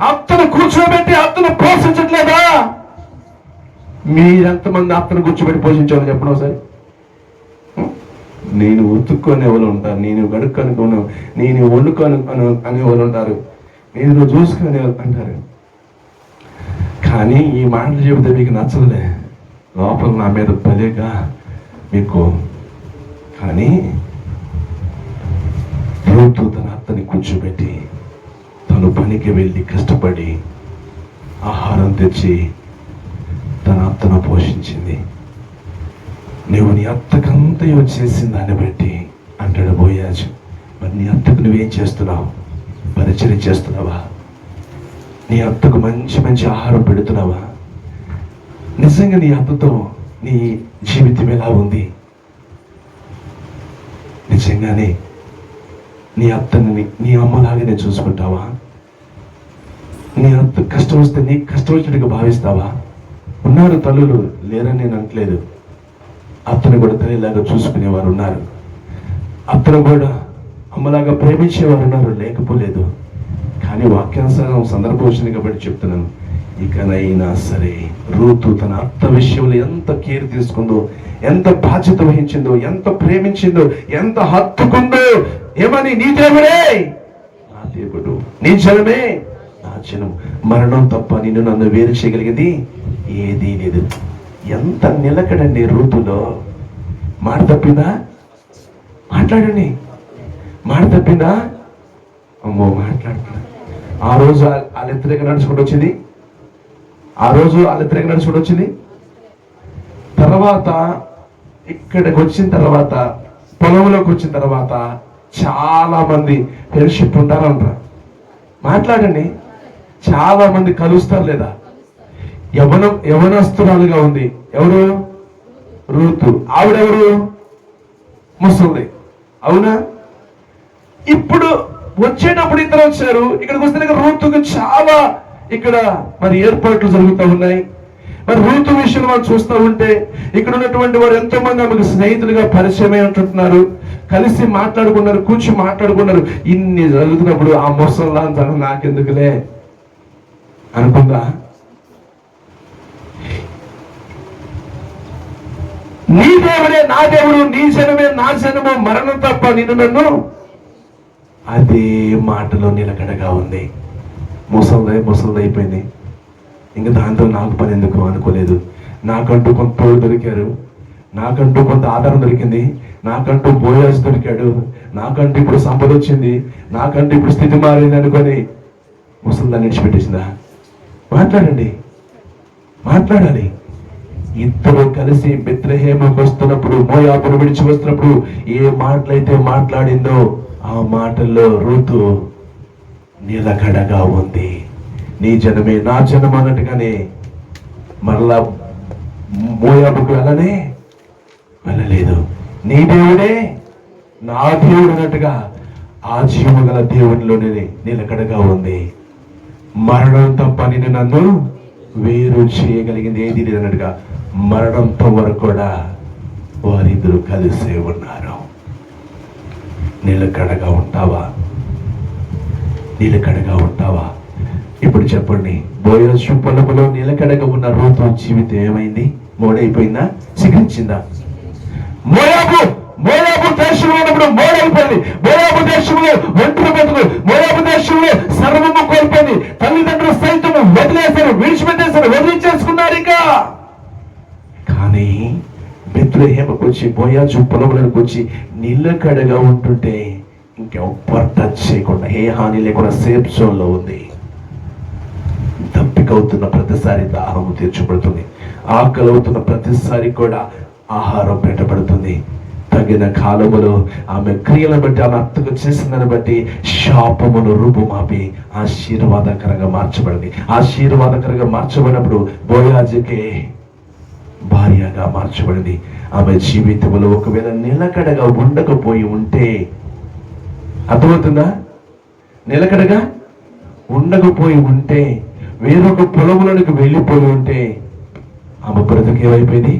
అత్తను కూర్చోబెట్టి అత్తను పోషించట్లేదా? మీరెంతమంది అత్తను కూర్చోబెట్టి పోషించాలని చెప్పండి ఒకసారి. నేను ఉతుక్కొని ఎవరు ఉంటారు, నేను గడుక్కొని, నేను వండుకొని అనే వాళ్ళు ఉంటారు, నేను చూసుకొని అంటారు. కానీ ఈ మాటలు చెబితే మీకు నచ్చదులే, లోపల నా మీద భలేగా మీకు. కానీ రూతు తన అత్తని కూర్చోబెట్టి తను పనికి వెళ్ళి కష్టపడి ఆహారం తెచ్చి తన అత్తను పోషించింది. నువ్వు నీ అత్తకంతయో చేసిన దాన్ని బట్టి అంటాడు బోయాజు, మరి నీ అత్తకు నువ్వేం చేస్తున్నావు? పరిచయం చేస్తున్నావా? నీ అత్తకు మంచి మంచి ఆహారం పెడుతున్నావా? నిజంగా నీ అత్తతో నీ జీవితం ఎలా ఉంది? నిజంగానే నీ అత్తని నీ అమ్మలాగానే చూసుకుంటావా? నీ అత్త కష్టం వస్తే నీకు కష్టం వచ్చినట్టుగా భావిస్తావా? ఉన్నారు తల్లులు, లేరని నేను అనట్లేదు. అత్తను కూడా తల్లిలాగా చూసుకునేవారు ఉన్నారు, అత్తను కూడా అమ్మలాగా ప్రేమించేవారు ఉన్నారు, లేకపోలేదు. కానీ వాక్యానుసారం సందర్భం వచ్చింది కాబట్టి చెప్తున్నాను. ఇకనైనా సరే రూతు తన అత్త విషయంలో ఎంత కేర్ తీసుకుందో, ఎంత బాధ్యత వహించిందో, ఎంత ప్రేమించిందో, ఎంత హత్తుకుందో. ఏమని? నీ దేవుడే నా దేవుడు, నీ జనమే నా జనం, మరణం తప్ప నిన్ను నన్ను వేరు చేయగలిగింది ఏదీ లేదు. ఎంత నిలకడండి రూతులో. మాట తప్పిందా? మాట్లాడండి. మాట తప్పిందా? అమ్మో మాట్లాడుతున్నా. ఆ రోజు వాళ్ళిద్దరిగా నడుచుకుంటూ వచ్చింది, ఆ రోజు వాళ్ళిద్దరిగా నడుచుకుంటూ వచ్చింది. తర్వాత ఇక్కడికి వచ్చిన తర్వాత, పొలంలోకి వచ్చిన తర్వాత చాలా మంది ఫ్రెండ్షిప్ ఉంటారంటారు. మాట్లాడండి. చాలా మంది కలుస్తారు లేదా? యవనస్తురాలుగా ఉంది. ఎవరు? రూతు. ఆవిడెవరు? ముసలి. అవునా? ఇప్పుడు వచ్చేటప్పుడు ఇద్దరు వచ్చారు, ఇక్కడికి వస్తే రూతుకు చాలా ఇక్కడ మరి ఏర్పాట్లు జరుగుతూ ఉన్నాయి. మరి రూతు విషయంలో మనం చూస్తూ ఉంటే ఇక్కడ ఉన్నటువంటి వారు ఎంతో మంది ఆమెకు స్నేహితులుగా పరిచయమై ఉంటున్నారు, కలిసి మాట్లాడుకున్నారు, కూర్చొని మాట్లాడుకున్నారు. ఇన్ని జరుగుతున్నప్పుడు ఆ ముసల్లా తను నాకెందుకులే అనుకుందా? నీ దేవుడే నా దేవుడు, నీ జనమే నా జనము, మరణం తప్ప నిన్ను నన్ను. అదే మాటలో నిలకడగా ఉంది. ముసలిదైపోయింది, ఇంకా దాంతో నాకు పని ఎందుకు అనుకోలేదు. నాకంటూ కొంత తోడు దొరికారు, నాకంటూ కొంత ఆధారం దొరికింది, నాకంటూ బోయాజు దొరికాడు, నాకంటూ ఇప్పుడు సంపద వచ్చింది, నాకంటూ ఇప్పుడు స్థితి మారింది అనుకొని ముసలిదాన్ని విడిచిపెట్టేసిందా? మాట్లాడండి, మాట్లాడాలి. ఇద్దరు కలిసి బెత్లెహేముకు వస్తున్నప్పుడు, మోయాబును విడిచి వస్తున్నప్పుడు ఏ మాటలైతే మాట్లాడిందో ఆ మాటల్లో రూతు నిలకడగా ఉంది. నీ జనమే నా జనం అన్నట్టుగానే మరలా మోయాబుకు వెళ్ళలేదు. నీ దేవుడే నా దేవుడు అన్నట్టుగా ఆ జీవము గల దేవునిలోనే నిలకడగా ఉంది. మరణంతో పనిని నన్ను వేరు చేయగలిగింది ఏది లేదన్నట్టుగా మరణంతో వరకు కూడా వారిద్దరు కలిసే ఉన్నారు. నిలకడగా ఉంటావా? నిలకడగా ఉంటావా? ఇప్పుడు చెప్పండి, బోయజు పొలములో నిలకడగా ఉన్న రూతు జీవితం ఏమైంది? మోడైపోయిందా? చిగురించిందా? మోయాబు దేశంలో ఉన్నప్పుడు మోడైపోయింది. మోయాబు దేశంలో ఒంటరి బతుకు, మోయాబు దేశంలో సర్వము కోల్పోయింది. తల్లిదండ్రులు సైతం వదిలేశారు, విడిచిపెట్టేశారు, వదిలించేసుకున్నారు. ఇక కానీ బెత్లెహేముకు వచ్చి బోయజు పొలములకు వచ్చి నిలకడగా ఉంటుంటే ఇంకెవ్వరు టచ్ చేయకుండా, ఏ హాని లేకుండా సేఫ్ జోన్ లో ఉంది. దప్పికవుతున్న ప్రతిసారి దాహం తీర్చబడుతుంది. ఆకలి అవుతున్న ప్రతిసారి కూడా ఆహారం పెట్టబడుతుంది. తగిన కాలములో ఆమె క్రియలను బట్టి, ఆమె అత్తకు చేసిందని బట్టి శాపమును రూపుమాపి ఆశీర్వాదకరంగా మార్చబడింది. ఆశీర్వాదకరంగా మార్చబడినప్పుడు బోయాజుకే భార్యగా మార్చబడింది. ఆమె జీవితంలో ఒకవేళ నిలకడగా ఉండకపోయి ఉంటే, అర్థమవుతుందా? నిలకడగా ఉండకపోయి ఉంటే, వేరొక పొలములకు వెళ్ళిపోయి ఉంటే ఆమె బ్రతుకు ఏమైపోయేది?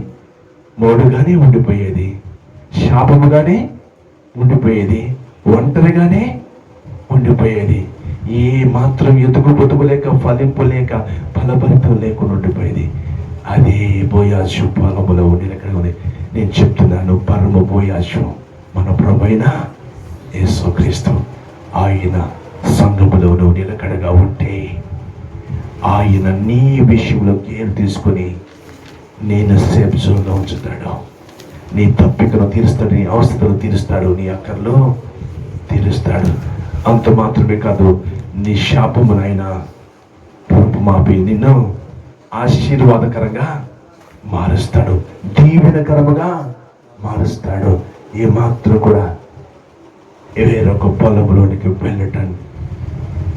మోడుగానే ఉండిపోయేది, శాపముగానే ఉండిపోయేది, ఒంటరిగానే ఉండిపోయేది. ఏ మాత్రం ఎదుగు బతుకు లేక, ఫలింపు లేక, ఫలభరితం లేకుండా ఉండిపోయేది. అదే బోయాజు పొలములో నిలకడగా ఉంది. నేను చెప్తున్నాను, పరమ బోయాజు మన ప్రభువైన యేసుక్రీస్తు. ఆయన సంఘములో నువ్వు నిలకడగా ఉంటే ఆయన నీ విషయంలో కేర్ తీసుకొని నేను సేఫ్ జోన్లో ఉంచుతాడు. నీ తప్పికను తీరుస్తాడు, నీ అవసరాలు తీరుస్తాడు, నీ అక్కర్లో తీరుస్తాడు. అంత మాత్రమే కాదు, నీ శాపమునైనా రూపుమాపి నిన్ను ఆశీర్వాదకరంగా మారుస్తాడు, దీవెనకరముగా మారుస్తాడు. ఏమాత్రం కూడా వేరొక పొలంలోనికి వెళ్ళటం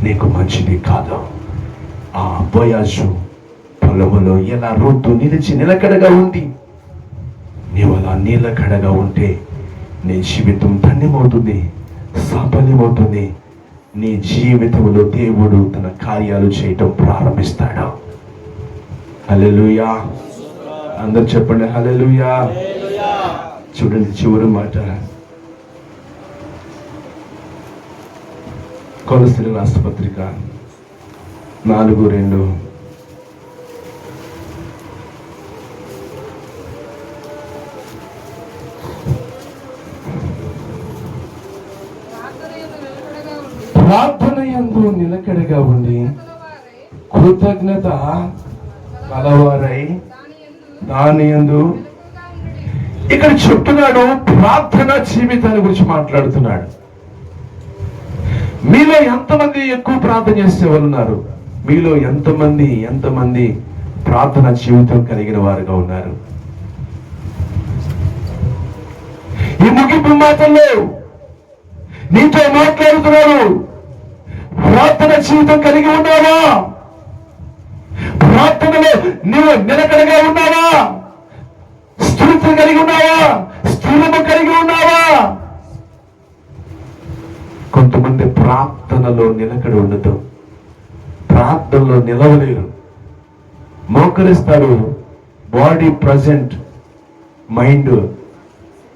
నీకు మంచిది కాదు. ఆ బోయాజు పొలములో ఎలా రూతు నిలిచి నిలకడగా ఉంది, నీవు అలా నిలకడగా ఉంటే నీ జీవితం ధన్యమవుతుంది, సాఫల్యమవుతుంది. నీ జీవితంలో దేవుడు తన కార్యాలు చేయటం ప్రారంభిస్తాడు. హల్లెలూయా! అందరు చెప్పండి హల్లెలూయా! చూడండి, చివరి మాట కొలస్సీల రాష్ట్ర పత్రిక 4:2. ప్రార్థన యందు నిలకడగా ఉండి కృతజ్ఞత కలవారై దాని యందు. ఇక్కడ చెప్తున్నాడు, ప్రార్థన జీవితాన్ని గురించి మాట్లాడుతున్నాడు. మీలో ఎంతమంది ఎక్కువ ప్రార్థన చేసే వాళ్ళు ఉన్నారు? మీలో ఎంతమంది ప్రార్థన జీవితం కలిగిన వారుగా ఉన్నారు? ఈ ముగింపు మాటల్లో నీతో మాట్లాడుతున్నాడు. ప్రార్థన జీవితం కలిగి ఉన్నావా? ప్రార్థనలో నీవు నిలకడగా ఉన్నావా? స్థిరత కలిగి ఉన్నావా? స్థిరము కలిగి ఉన్నావా? కొంతమంది ప్రార్థనలో నిలకడ ఉండదు, ప్రార్థనలో నిలవలేరు, మోకరిస్తారు, బాడీ ప్రజెంట్, మైండ్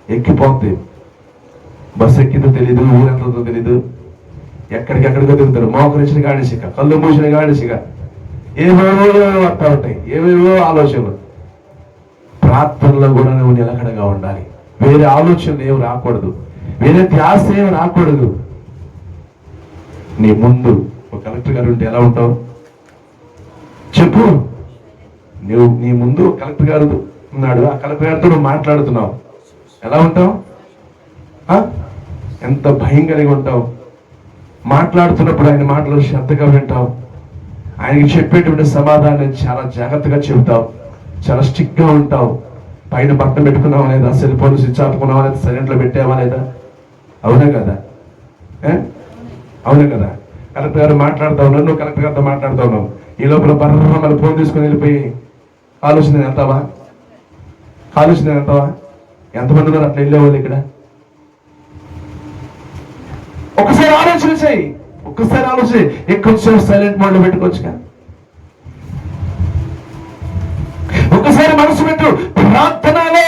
ఎక్కిపోతుంది. బస్సు ఎక్కిందో తెలీదు, ఊరెంతో తెలీదు, ఎక్కడికెక్కడికో తిరుగుతారు. మోకరించిన గాడిసిక, కళ్ళు మూసిన గాడిసిక, ఏవేవో వస్తా ఉంటాయి, ఏవేవో ఆలోచనలు. ప్రార్థనలో కూడా నువ్వు నిలకడగా ఉండాలి. వేరే ఆలోచనలు ఏమి రాకూడదు, వేరే ధ్యాస ఏమి రాకూడదు. నీ ముందు ఒక కలెక్టర్ గారు ఉంటే ఎలా ఉంటావు చెప్పు? నువ్వు నీ ముందు కలెక్టర్ గారు ఉన్నాడు, ఆ కలెక్టర్ గారితో నువ్వు మాట్లాడుతున్నావు, ఎలా ఉంటావు? ఎంత భయం కలిగి ఉంటావు? మాట్లాడుతున్నప్పుడు ఆయన మాటలు శ్రద్ధగా వింటావు, ఆయనకి చెప్పేటువంటి సమాధానం చాలా జాగ్రత్తగా చెబుతావు, చాలా స్ట్రిక్ట్ గా ఉంటావు. పైన బట్టలు పెట్టుకున్నావా లేదా, సెల్ ఫోన్ స్విచ్ ఆపుకున్నావా లేదా, సైలెంట్లో పెట్టావా లేదా? అవునా కదా? అవునా కదా? కలెక్టర్ గారు మాట్లాడుతూ ఉన్నావు, నువ్వు కలెక్టర్ గారితో మాట్లాడుతూ ఉన్నావు, ఈ లోపల బర్ర మన ఫోన్ తీసుకుని వెళ్ళిపోయి ఆలోచన వెళ్తావా? ఎంతమంది ఉన్నారు అట్లా వెళ్ళేవాళ్ళు ఇక్కడ? ఒకసారి ఆలోచన చేయి, ఒక్కసారి ఆలోచన, ఎక్కువసేపు సైలెంట్ మోడ్ లో పెట్టుకోవచ్చుగా. ఒకసారి మనసు పెట్టు, ప్రార్థనలో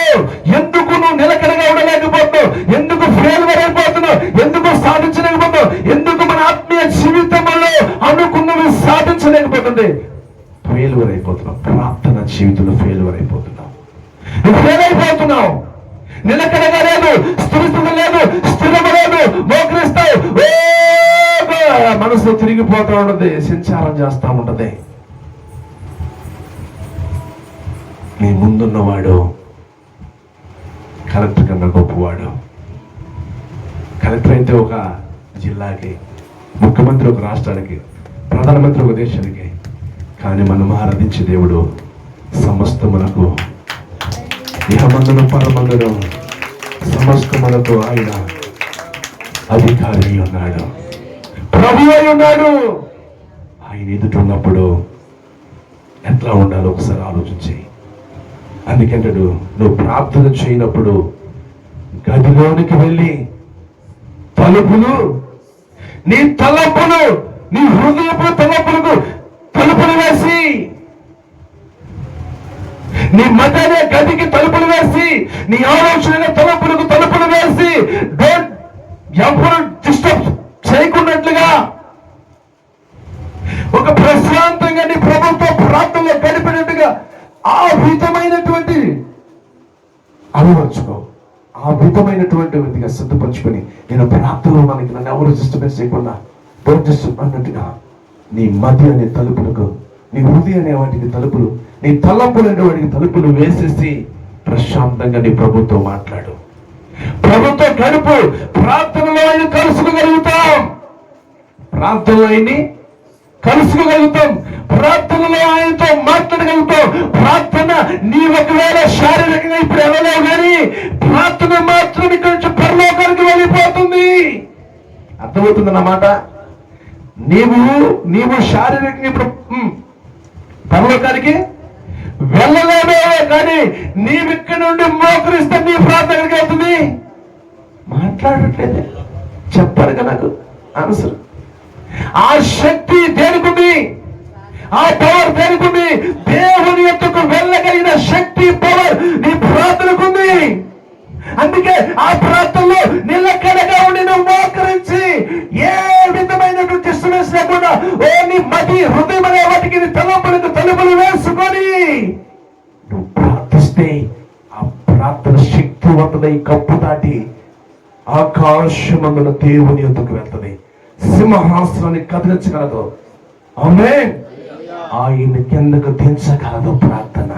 ఎందుకు నువ్వు నిలకడగా ఉండలేకపోతున్నావు? ఎందుకు ఫెయిల్యూర్ అయిపోతున్నావు? ఎందుకు సాధించలేకపోతున్నావు? ఎందుకు మన ఆత్మీయ జీవితంలో అనుకున్నవి సాధించలేకపోతుంది? ఫెయిల్యూర్ అయిపోతున్నావు. ప్రార్థన జీవితంలో ఫెయిల్యూర్ అయిపోతున్నావు. నువ్వు ఫెయిల్ అయిపోతున్నావు. నిలకడగా లేదు, స్థిరస్థితి లేదు, స్థిరము లేదు, మోకరిస్తావు, మనసు తిరిగిపోతూ ఉంటది, సంచారం చేస్తూ ఉంటది. నీ ముందున్నవాడు కలెక్టర్ కన్నా గొప్పవాడు. కలెక్టర్ అయితే ఒక జిల్లాకి, ముఖ్యమంత్రి ఒక రాష్ట్రానికి, ప్రధానమంత్రి ఒక దేశానికి. కానీ మనం ఆరాధించే దేవుడు సమస్తమునకు, ఇహమందును పరమందును సమస్తమునకు ఆయన అధికారి అయి ఉన్నాడు, ప్రభు అయి ఉన్నాడు. ఆయన ఎదుట ఉన్నప్పుడు ఎట్లా ఉండాలో ఒకసారి ఆలోచించి. అందుకంటాడు, నువ్వు ప్రార్థన చేయనప్పుడు గదిలోనికి వెళ్ళి తలుపులు, నీ తలంపులు, నీ హృదయపు తలంపులకు తలుపులు వేసి, నీ మధ్యనే గదికి తలుపులు వేసి, నీ ఆలోచన తలుపులకు తలుపులు వేసి, ఎవరు డిస్టర్బ్ చేయకున్నట్లుగా ఒక ప్రశాంతంగా నీ ప్రభుత్వ ప్రాంతంలో గడిపినట్టుగా ఆ విధమైనటువంటి అలవర్చుకో. ఆ విధమైనటువంటిగా సిద్ధపరచుకొని, నేను ప్రాంతంలో మనకి నన్ను ఎవరు డిస్టర్బెన్స్ చేయకుండా అన్నట్టుగా నీ మధ్య అనే తలుపులకు, నీ హృదయ అనే వాటికి తలుపులు, నీ తలంపులు అనే వాటికి తలుపులు వేసేసి ప్రశాంతంగా నీ ప్రభుత్వం మాట్లాడు. ప్రభుత్వం గడుపు. ప్రార్థనలో ఆయన కలుసుకోగలుగుతాం. ప్రార్థనలో ఆయన్ని కలుసుకోగలుగుతాం. ప్రార్థనలో ఆయనతో మాట్లాడగలుగుతాం. ప్రార్థన నీ ఒకవేళ శారీరకంగా ఇప్పుడు వెళ్ళలేవు, కానీ ప్రార్థన మాత్రం ఇక్కడ నుంచి పరలోకానికి వెళ్ళిపోతుంది. అర్థమవుతుంది అన్నమాట. నీవు శారీరకంగా ఇప్పుడు పరలోకానికి వెళ్ళలేవే, కానీ నీవిక్కడి నుండి మోకరిస్తే నీ ప్రార్థనకి వెళ్తుంది. మాట్లాడట్లేదే, చెప్పారు కదా నాకు ఆన్సర్. ఆ శక్తి దేనికుంది? ఆ పవర్ దేనికుంది? దేవుని యొద్దకు వెళ్ళగలిగిన శక్తి, పవర్ నీ ప్రార్థనకుంది. అందుకే ఆ ప్రార్థనలో నిలకడగా ఉండి నువ్వు మోకరించి, ఏ విధమైనటువంటి డిస్టర్బెన్స్ లేకుండా నీ మతి హృదయం అనే వాటికి తలుపులకు తలుపులు వేసుకొని నువ్వు ప్రార్థిస్తే ఆ ప్రార్థన శక్తివంతమై కప్పు దాటి ఆకాశమందున దేవుని యొద్దకు వెళ్తుంది. సింహాసనాన్ని కదిలించగలదు. ఆమేన్. ఆయన కిందకు దించగలదు ప్రార్థన.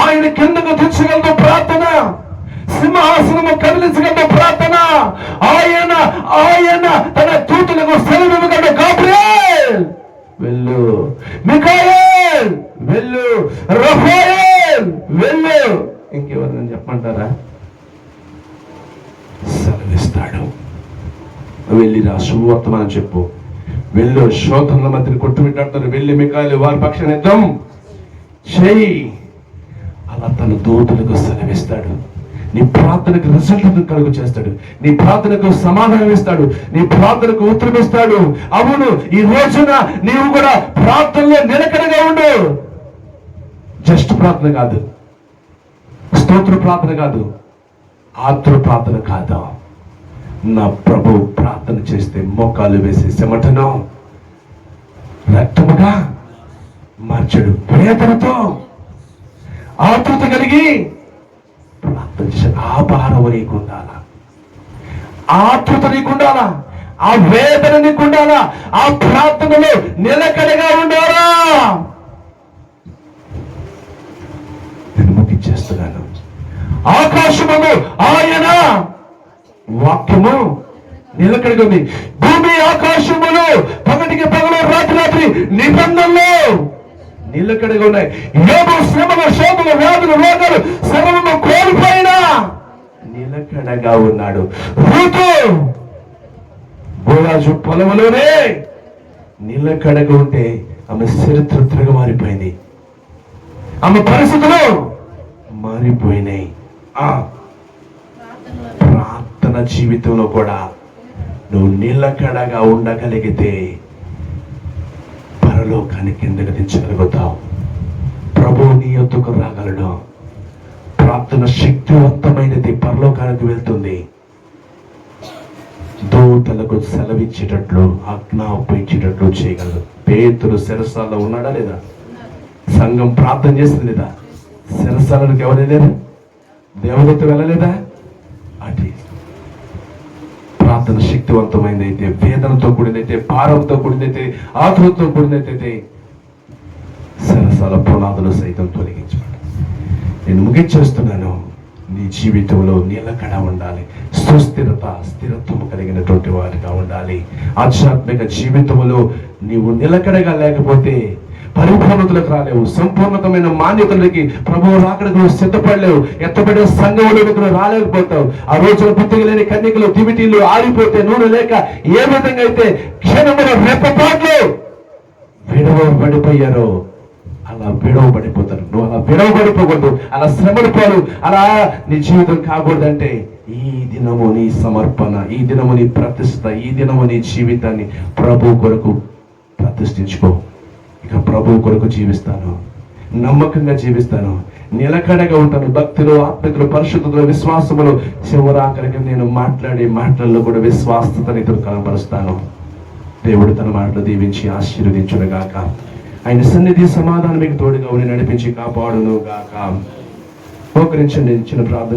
ఆయన కిందకు దించగలదు ప్రార్థన. సింహాసనము కదిలించగలదు ప్రార్థన. ఆయన తన దూతలకు సెలవివ్వగలడు. గాబ్రియేల్ వెళ్ళు, మిఖాయేల్ వెళ్ళు, రఫాయేల్ వెళ్ళు. ఇంకెవరైనా చెప్పమంటారా? సెలవిస్తాడు. వెళ్ళిరా, శుభవర్తమానం చెప్పు. వెళ్ళు, శోధనల మధ్య కొట్టుమిట్టాడుతారు. వెళ్ళి మిఖాయేలు వారి పక్షాన యుద్ధం చేయి. అలా తన దూతలకు సెలవిస్తాడు. నీ ప్రార్థనకు రిజల్ట్ కలుగు చేస్తాడు. నీ ప్రార్థనకు సమాధానం ఇస్తాడు. నీ ప్రార్థనకు ఉత్తరం ఇస్తాడు. అవును, ఈ రోజున నీవు కూడా ప్రార్థనలో నిలకడగా ఉండు. జస్ట్ ప్రార్థన కాదు, స్తోత్ర ప్రార్థన కాదు, ఆత్మ ప్రార్థన కాదు. నా ప్రభు ప్రార్థన చేస్తే మోకాలు వేసి చెమటను రక్తముగా మార్చడు. వేదనతో ఆతృత కలిగి ప్రార్థన చేసే ఆ భారం నీకు ఉండాలా, ఆతృత నీకు ఉండాలా, ఆ వేదన నీకు ఉండాలా, ఆ ప్రార్థనలో నిలకడగా ఉండాలా. నేను ముగించేస్తున్నాను. ఆకాశమును ఆయన వాక్యము నిలకడగా ఉంది. భూమి ఆకాశములు పగటికి పగలు, రాత్రి రాత్రి నిబంధనలు నిలకడగా ఉన్నాయి. యోబు శ్రమలు, శోధనలు, వ్యాధులు, రోగాలు సర్వము కోల్పోయినా నిలకడగా ఉన్నాడు. రూతు బోయాజు పొలంలోనే నిలకడగా ఉంటే ఆమె చరిత్ర తిరగ మారిపోయింది. ఆమె పరిస్థితులు మారిపోయినాయి. ప్రార్థన జీవితంలో కూడా నువ్వు నిలకడగా ఉండగలిగితే పరలోకానికి కిందకు దించగలుగుతావు. ప్రభువు నీ యొద్దకు రాగలడు. ప్రార్థన శక్తివంతమైనది, పరలోకానికి వెళ్తుంది. దూతలకు సెలవిచ్చేటట్లు, ఆజ్ఞాపించేటట్లు చేయగలదు. పేతురు చెరసాలలో ఉన్నాడా లేదా? సంఘం ప్రార్థన చేస్తుంది లేదా? చెరసాలకు ఎవరు వెళ్ళారు? దేవదూత వెళ్ళలేదా? అది ప్రార్థన శక్తివంతమైనదైతే, వేదనతో కూడినైతే, భారంతో కూడినైతే, ఆతురతో కూడినైతే సరసాల పునాదులు సైతం తొలగించబడి. నేను ముగించేస్తున్నాను. నీ జీవితంలో నిలకడ ఉండాలి. సుస్థిరత, స్థిరత్వం కలిగినటువంటి వారిగా ఉండాలి. ఆధ్యాత్మిక జీవితంలో నీవు నిలకడగా లేకపోతే పరిపూర్ణతలకు రాలేవు. సంపూర్ణతమైన మాన్యతలకి, ప్రభువు రాకడకు నువ్వు సిద్ధపడలేవు. ఎత్తబడే సంఘంలోకి నువ్వు రాలేకపోతావు. ఆ రోజున బుద్ధికి లేని కన్యకలు, దివిటీలు ఆరిపోతే, నూనె లేక ఏ విధంగా అయితే క్షణములో రెప్పపాట్లు విడవబడిపోయారో అలా విడవబడిపోతారు. నువ్వు అలా విడవబడిపోకూడదు. అలా శ్రమలు పాలు అలా నీ జీవితం కాకూడదంటే ఈ దినము నీ సమర్పణ, ఈ దినము నీ ప్రతిష్ట, ఈ దినము నీ జీవితాన్ని ప్రభు కొరకు ప్రతిష్ఠించుకో. ఇక ప్రభు కొరకు జీవిస్తాను, నమ్మకంగా జీవిస్తాను, నిలకడగా ఉంటాను. భక్తులు, ఆత్మికులు, పరిశుద్ధులు, విశ్వాసములు, చివరాఖరికి నేను మాట్లాడే మాటల్లో కూడా విశ్వాసతని కనపరుస్తాను. దేవుడు తన మాటలు దీవించి ఆశీర్వదించును గాక. ఆయన సన్నిధి సమాధానం మీకు తోడుగా ఉండి నడిపించి కాపాడును గాక. మోకరించండి. చిన్న ప్రార్థన.